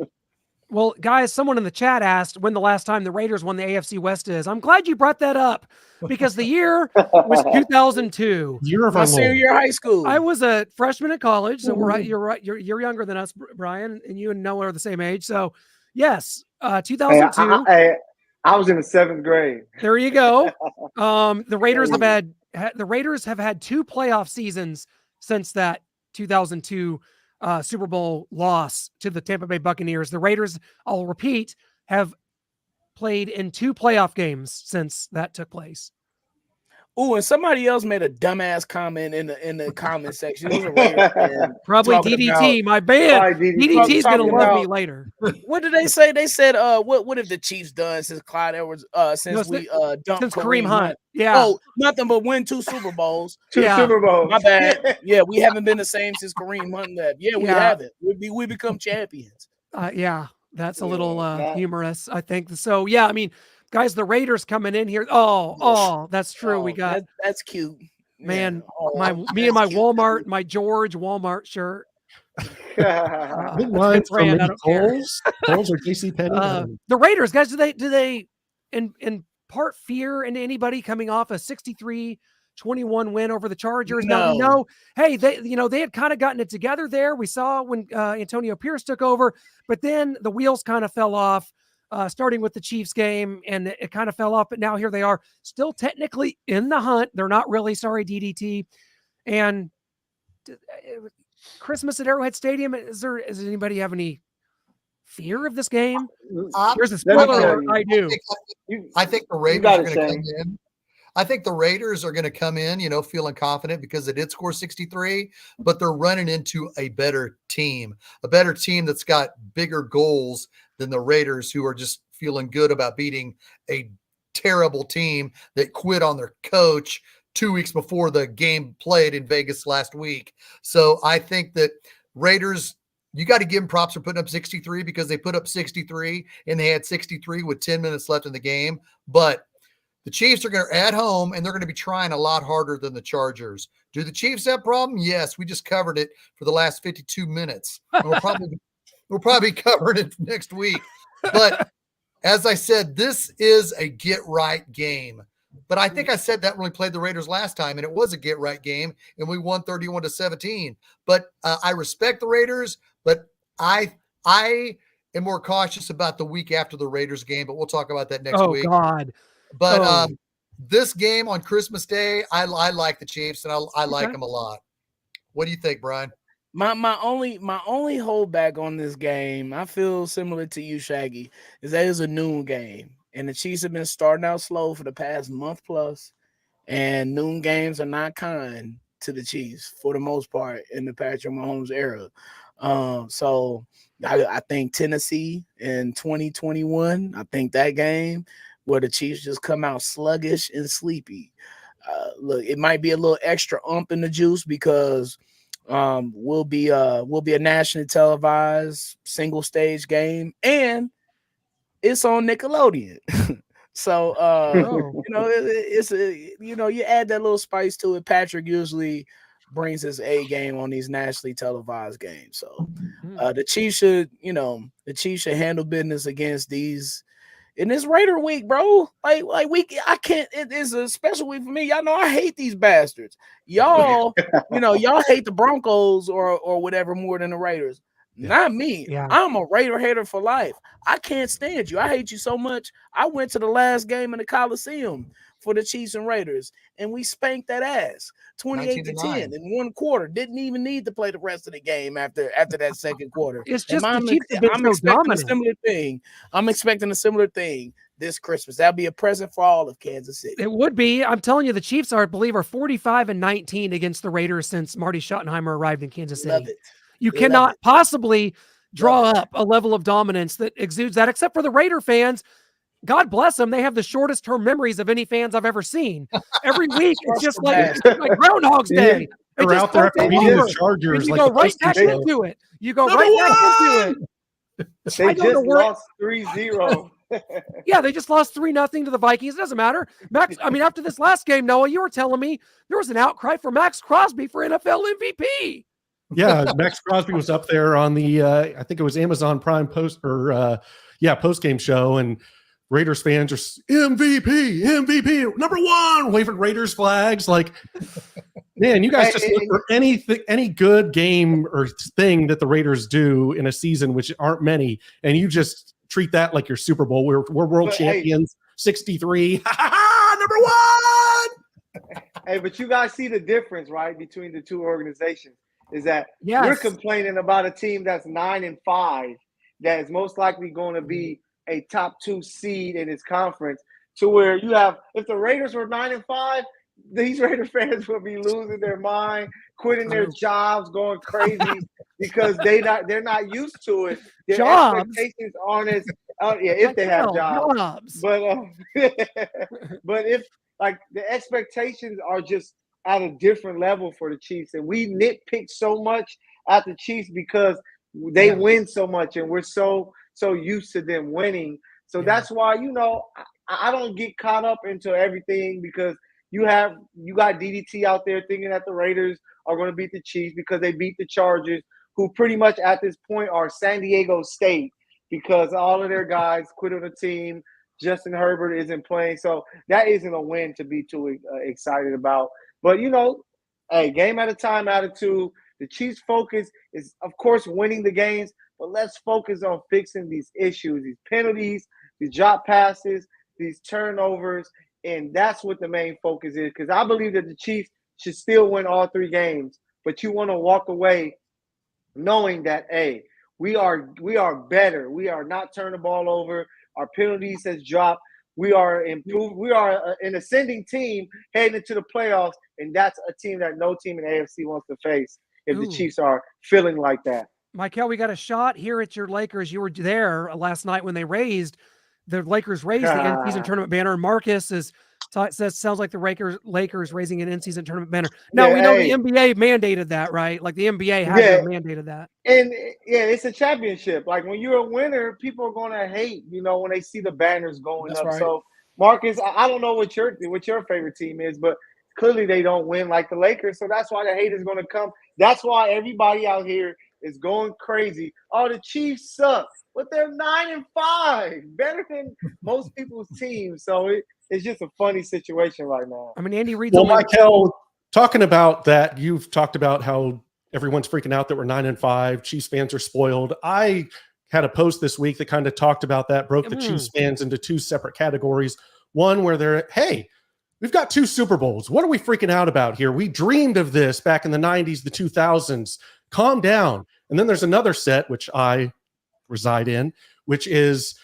Well, guys, someone in the chat asked when the last time the Raiders won the AFC West is. I'm glad you brought that up because the year was 2002. Year of my our senior Lord. year of high school. I was a freshman in college, so we're right. You're right. You're younger than us, Brian, and you and Noah are the same age. So, yes, 2002. I was in the 7th grade. There you go. The Raiders have had 2 playoff seasons since that 2002 Super Bowl loss to the Tampa Bay Buccaneers. The Raiders, I'll repeat, have played in 2 playoff games since that took place. Oh, and somebody else made a dumbass comment in the comment section. It was a Raiders fan Probably talking DDT, about- my band. DDT's gonna talking love me about- later. What did they say? They said, what have the Chiefs done since Clyde Edwards Since dumped Kareem Hunt. Yeah. Oh, nothing but win 2 Super Bowls. 2 Yeah. Super Bowls. My bad. Yeah, we haven't been the same since Kareem Hunt left. Yeah, we Yeah. haven't. We become champions. Yeah, that's a little that- humorous, I think. So, yeah, I mean, guys, the Raiders coming in here. Oh, that's true. We got that's cute. man, Yeah. me and my That's cute. Walmart, my George Walmart shirt. Good line from brand, I maybe don't care. Kohl's or JCPenney. The Raiders, guys, do they impart fear into anybody coming off a 63-21 win over the Chargers? Now we No. know, hey, they had kind of gotten it together there. We saw when Antonio Pierce took over, but then the wheels kind of fell off. Starting with the Chiefs game, and it kind of fell off, but now here they are, still technically in the hunt. They're not really, sorry, DDT. And Christmas at Arrowhead Stadium, does anybody have any fear of this game? Here's a spoiler. I do. I think the Raiders are going to come in. I think the Raiders are going to come in, feeling confident because they did score 63, but they're running into a better team that's got bigger goals than the Raiders, who are just feeling good about beating a terrible team that quit on their coach 2 weeks before the game played in Vegas last week. So I think that Raiders, you got to give them props for putting up 63 because they put up 63 and they had 63 with 10 minutes left in the game. But the Chiefs are going to at home, and they're going to be trying a lot harder than the Chargers. Do the Chiefs have a problem? Yes, we just covered it for the last 52 minutes. And we'll probably cover it next week. But as I said, this is a get-right game. But I think I said that when we played the Raiders last time, and it was a get-right game, and we won 31-17. But I respect the Raiders, but I am more cautious about the week after the Raiders game, but we'll talk about that next Oh week. God. But Oh. this game on Christmas Day, I like the Chiefs and I like Okay. them a lot. What do you think, Brian? My only holdback on this game, I feel similar to you, Shaggy, is that it's a noon game, and the Chiefs have been starting out slow for the past month plus, and noon games are not kind to the Chiefs for the most part in the Patrick Mahomes era. So I think Tennessee in 2021, I think that game where the Chiefs just come out sluggish and sleepy. Look, it might be a little extra in the juice because will be a nationally televised single stage game, and it's on Nickelodeon. So it's you add that little spice to it. Patrick usually brings his A game on these nationally televised games. So the Chiefs should handle business against these in this Raider week, bro. I can't. It is a special week for me. Y'all know I hate these bastards. Y'all hate the Broncos or whatever more than the Raiders. Yeah. Not me. Yeah. I'm a Raider hater for life. I can't stand you. I hate you so much. I went to the last game in the Coliseum for the Chiefs and Raiders, and we spanked that ass 28-10 in one quarter. Didn't even need to play the rest of the game after that second quarter. It's just I'm expecting a similar thing. I'm expecting a similar thing this Christmas. That'll be a present for all of Kansas City. It would be. I'm telling you, the Chiefs are 45-19 against the Raiders since Marty Schottenheimer arrived in Kansas City. Love it. You cannot possibly draw up a level of dominance that exudes that, except for the Raider fans. God bless them. They have the shortest term memories of any fans I've ever seen. Every week, it's just like Groundhog's Day. They're out there after beating the Chargers. And you go right back into it. You go right back into it. They just lost 3-0. Yeah, they just lost 3-0 to the Vikings. It doesn't matter. Max, I mean, after this last game, Noah, you were telling me there was an outcry for Max Crosby for NFL MVP. Yeah, Max Crosby was up there on the I think it was Amazon Prime post game show, and Raiders fans are MVP number one, waving Raiders flags. Like, man, you guys just look for any good game or thing that the Raiders do in a season, which aren't many, and you just treat that like your Super Bowl. We're world champions, 63, number one. Hey, but you guys see the difference, right, between the two organizations? Is that we're complaining about a team that's 9-5 that is most likely going to be a top 2 seed in its conference, to where you have, if the Raiders were 9-5, these Raider fans will be losing their mind, quitting their jobs, going crazy because they're not used to it. Their expectations aren't as if they have jobs. But but if like the expectations are just at a different level for the Chiefs, and we nitpick so much at the Chiefs because they win so much, and we're so used to them winning. So that's why I don't get caught up into everything, because you got DDT out there thinking that the Raiders are going to beat the Chiefs because they beat the Chargers, who pretty much at this point are San Diego State because all of their guys quit on the team. Justin Herbert isn't playing, so that isn't a win to be too excited about. But, hey, game at a time attitude. The Chiefs' focus is, of course, winning the games, but let's focus on fixing these issues, these penalties, these drop passes, these turnovers, and that's what the main focus is, because I believe that the Chiefs should still win all 3 games, but you want to walk away knowing that, hey, we are better. We are not turning the ball over. Our penalties has dropped. We are improved. We are an ascending team heading into the playoffs, and that's a team that no team in the AFC wants to face if the Chiefs are feeling like that. Michael, we got a shot here at your Lakers. You were there last night when the Lakers raised the in-season tournament banner. And Marcus sounds like the Lakers raising an in-season tournament banner. Now, we know the NBA mandated that, right? Like the NBA had mandated that. And it's a championship. Like when you're a winner, people are going to hate, when they see the banners going up. Right. So Marcus, I don't know what your favorite team is, but clearly they don't win like the Lakers. So that's why the hate is going to come. That's why everybody out here is going crazy. Oh, the Chiefs suck, but they're 9-5, better than most people's teams. So it's just a funny situation right now. I mean, Andy Reid's Michael, talking about that, you've talked about how everyone's freaking out that we're 9-5. Chiefs fans are spoiled. I had a post this week that kind of talked about that, broke the Chiefs fans into two separate categories. One where they're, hey, we've got 2 Super Bowls. What are we freaking out about here? We dreamed of this back in the 90s, the 2000s. Calm down. And then there's another set, which I reside in, which is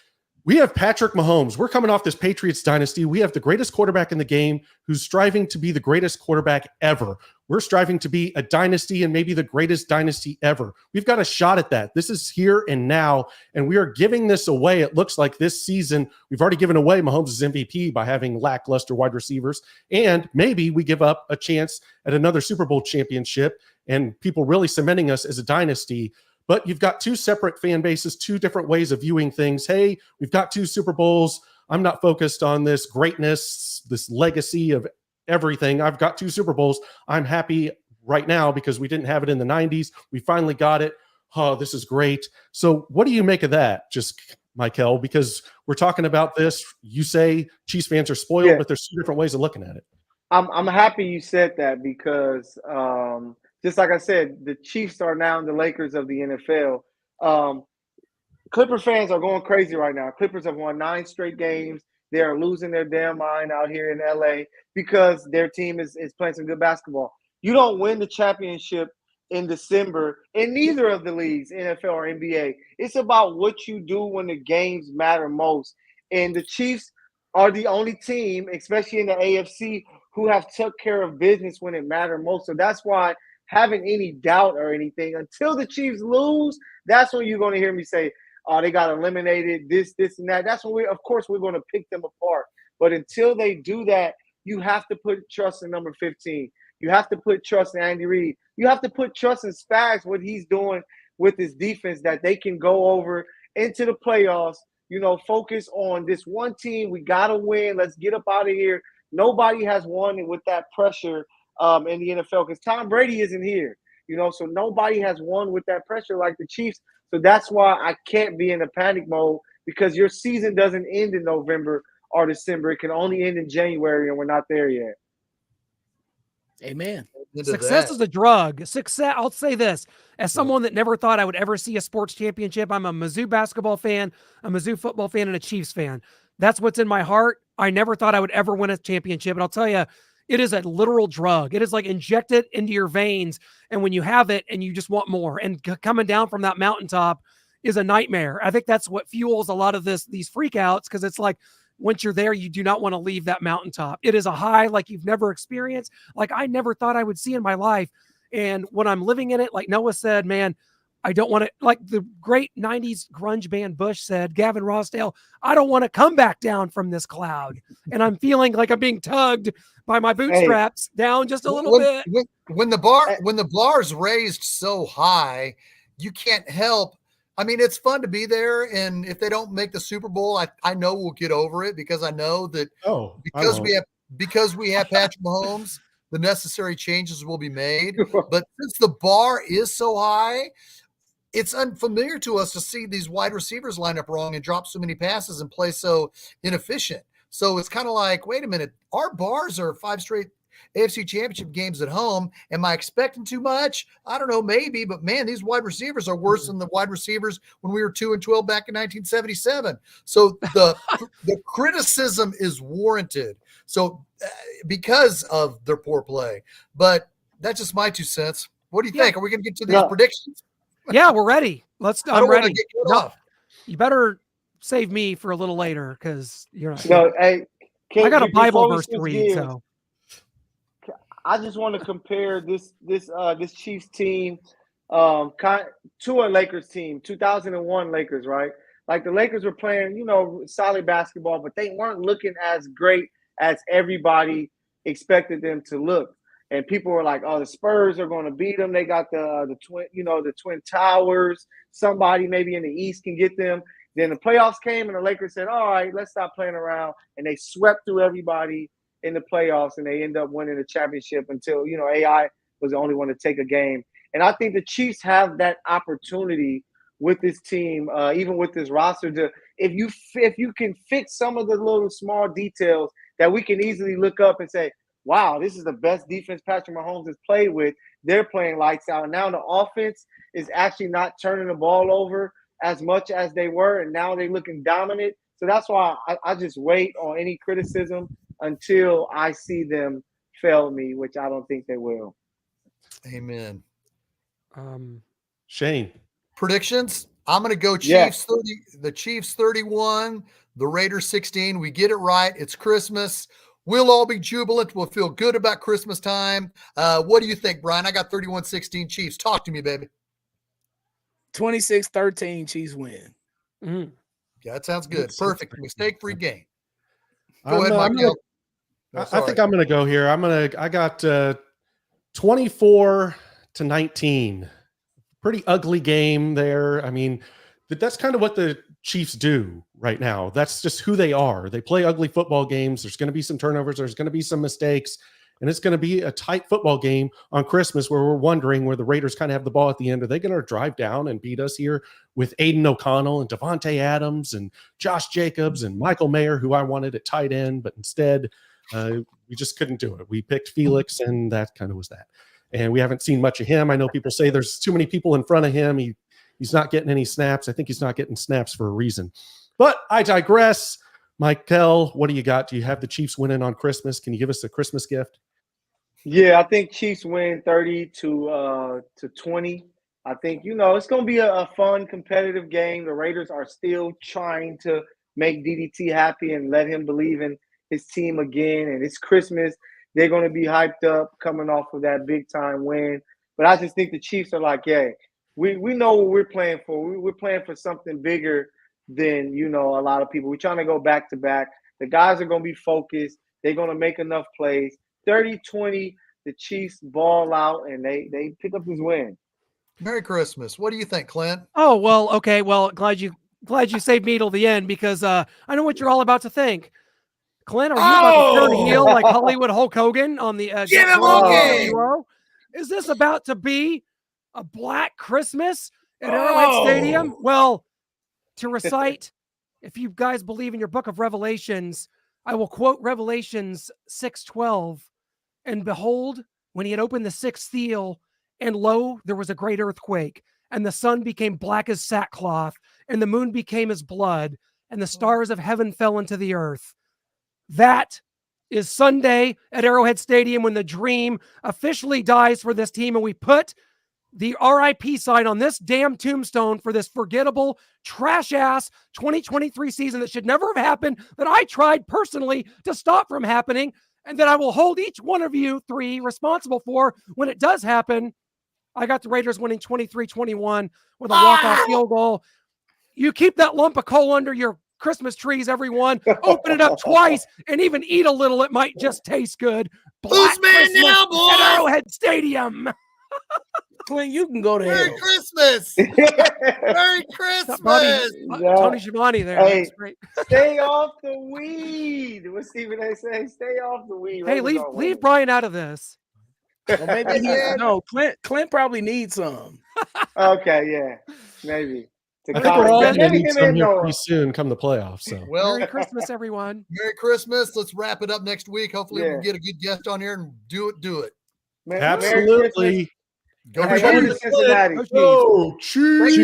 we have Patrick Mahomes. We're coming off this Patriots dynasty. We have the greatest quarterback in the game who's striving to be the greatest quarterback ever. We're striving to be a dynasty and maybe the greatest dynasty ever. We've got a shot at that. This is here and now, and we are giving this away. It looks like this season we've already given away Mahomes' MVP by having lackluster wide receivers, and maybe we give up a chance at another Super Bowl championship and people really cementing us as a dynasty. But you've got 2 separate fan bases, 2 different ways of viewing things. Hey, we've got 2 Super Bowls. I'm not focused on this greatness, this legacy of everything. I've got 2 Super Bowls. I'm happy right now because we didn't have it in the 90s. We finally got it. Oh, this is great. So what do you make of that, just Michael? Because we're talking about this. You say Chiefs fans are spoiled, but there's 2 different ways of looking at it. I'm happy you said that because just like I said, the Chiefs are now the Lakers of the NFL. Clipper fans are going crazy right now. Clippers have won 9 straight games. They are losing their damn mind out here in LA because their team is playing some good basketball. You don't win the championship in December in neither of the leagues, NFL or NBA. It's about what you do when the games matter most. And the Chiefs are the only team, especially in the AFC, who have took care of business when it mattered most. So that's why having any doubt or anything until the Chiefs lose, that's when you're going to hear me say, oh, they got eliminated, this, and that. That's when of course, we're going to pick them apart. But until they do that, you have to put trust in number 15. You have to put trust in Andy Reid. You have to put trust in Spags, what he's doing with his defense, that they can go over into the playoffs, focus on this one team. We got to win. Let's get up out of here. Nobody has won with that pressure in the NFL because Tom Brady isn't here, so nobody has won with that pressure like the Chiefs. So that's why I can't be in a panic mode because your season doesn't end in November or December. It can only end in January, and we're not there yet. Amen. Success is a drug. Success. I'll say this as someone that never thought I would ever see a sports championship. I'm a Mizzou basketball fan, a Mizzou football fan, and a Chiefs fan. That's what's in my heart. I never thought I would ever win a championship. And I'll tell you, it is a literal drug. It is like injected into your veins. And when you have it and you just want more, and coming down from that mountaintop is a nightmare. I think that's what fuels a lot of these freakouts. Cause it's like, once you're there, you do not want to leave that mountaintop. It is a high like you've never experienced, like I never thought I would see in my life. And when I'm living in it, like Noah said, man, I don't want to, like the great 90s grunge band Bush said, Gavin Rossdale, I don't want to come back down from this cloud. And I'm feeling like I'm being tugged by my bootstraps down just a little bit. When the bar's raised so high, you can't help. I mean, it's fun to be there, and if they don't make the Super Bowl, I know we'll get over it because I know that because we have Patrick Mahomes, the necessary changes will be made. But since the bar is so high, it's unfamiliar to us to see these wide receivers line up wrong and drop so many passes and play so inefficient. So it's kind of like, wait a minute, our bars are 5 straight AFC Championship games at home. Am I expecting too much? I don't know, maybe, but man, these wide receivers are worse than the wide receivers when we were 2-12 back in 1977. So the criticism is warranted. So because of their poor play, but that's just my 2 cents. What do you think? Are we going to get to these predictions? Yeah, we're ready. I'm ready. Off. You better save me for a little later because you're not. No, hey, I got a Bible verse to read. So I just want to compare this Chiefs team to a Lakers team, 2001 Lakers, right? Like the Lakers were playing, solid basketball, but they weren't looking as great as everybody expected them to look. And people were like, "Oh, the Spurs are going to beat them. They got the Twin Towers. Somebody maybe in the East can get them." Then the playoffs came, and the Lakers said, "All right, let's stop playing around." And they swept through everybody in the playoffs, and they end up winning the championship until AI was the only one to take a game. And I think the Chiefs have that opportunity with this team, even with this roster, to if you can fix some of the little small details that we can easily look up and say, wow, this is the best defense Patrick Mahomes has played with, they're playing lights out. And now the offense is actually not turning the ball over as much as they were, and now they're looking dominant. So that's why I just wait on any criticism until I see them fail me, which I don't think they will. Amen. Shane. Predictions? I'm going to go Chiefs 30, the Chiefs 31, the Raiders 16. We get it right. It's Christmas. We'll all be jubilant. We'll feel good about Christmas time. What do you think, Brian? I got 31-16 Chiefs. Talk to me, baby. 26-13 Chiefs win. Mm. Yeah, that sounds good. Perfect. Mistake-free game. Go I'm, ahead, I'm Michael. I think I'm going to go here. I got 24-19. Pretty ugly game there. I mean, that's kind of what the Chiefs do right now. That's just who they are. They play ugly football games. There's going to be some turnovers. There's going to be some mistakes. And it's going to be a tight football game on Christmas where we're wondering where the Raiders kind of have the ball at the end. Are they going to drive down and beat us here with Aiden O'Connell and Devontae Adams and Josh Jacobs and Michael Mayer, who I wanted at tight end, but instead we just couldn't do it. We picked Felix, and that kind of was that. And we haven't seen much of him. I know people say there's too many people in front of him. He's not getting any snaps. I think he's not getting snaps for a reason. But I digress. Michael, what do you got? Do you have the Chiefs winning on Christmas? Can you give us a Christmas gift? Yeah, I think Chiefs win 30-20. I think, it's going to be a fun, competitive game. The Raiders are still trying to make DDT happy and let him believe in his team again. And it's Christmas. They're going to be hyped up coming off of that big-time win. But I just think the Chiefs are like, hey, we know what we're playing for. We're playing for something bigger than, a lot of people. We're trying to go back-to-back. The guys are going to be focused. They're going to make enough plays. 30-20, the Chiefs ball out, and they pick up this win. Merry Christmas. What do you think, Clint? Oh, well, okay. Well, glad you saved me till the end because I know what you're all about to think. Clint, are you about to turn heel like Hollywood Hulk Hogan on the Get him okay. Is this about to be a Black Christmas at Arrowhead Stadium? Well, to recite, if you guys believe in your book of Revelations, I will quote Revelations 6:12. And behold, when he had opened the sixth seal, and lo, there was a great earthquake, and the sun became black as sackcloth, and the moon became as blood, and the stars of heaven fell into the earth. That is Sunday at Arrowhead Stadium when the dream officially dies for this team, and we put the RIP sign on this damn tombstone for this forgettable, trash-ass 2023 season that should never have happened, that I tried personally to stop from happening, and that I will hold each one of you three responsible for when it does happen. I got the Raiders winning 23-21 with a walk-off field goal. You keep that lump of coal under your Christmas trees, everyone. Open it up twice and even eat a little. It might just taste good. Who's man now, boys? At Arrowhead Stadium. Clint, you can go to Merry hell. Christmas. Merry Christmas. Tony Schiavone there. Hey, That's great. Stay off the weed. What Stephen A. say? Stay off the weed. Hey, leave Brian out of this. Well, maybe Clint probably needs some. Okay, yeah, maybe. I think we're all going to need some here pretty soon come the playoffs. So. Well, Merry Christmas, everyone. Merry Christmas. Let's wrap it up next week. Hopefully we'll get a good guest on here and do it. Absolutely. Go Cincinnati. Go Chiefs.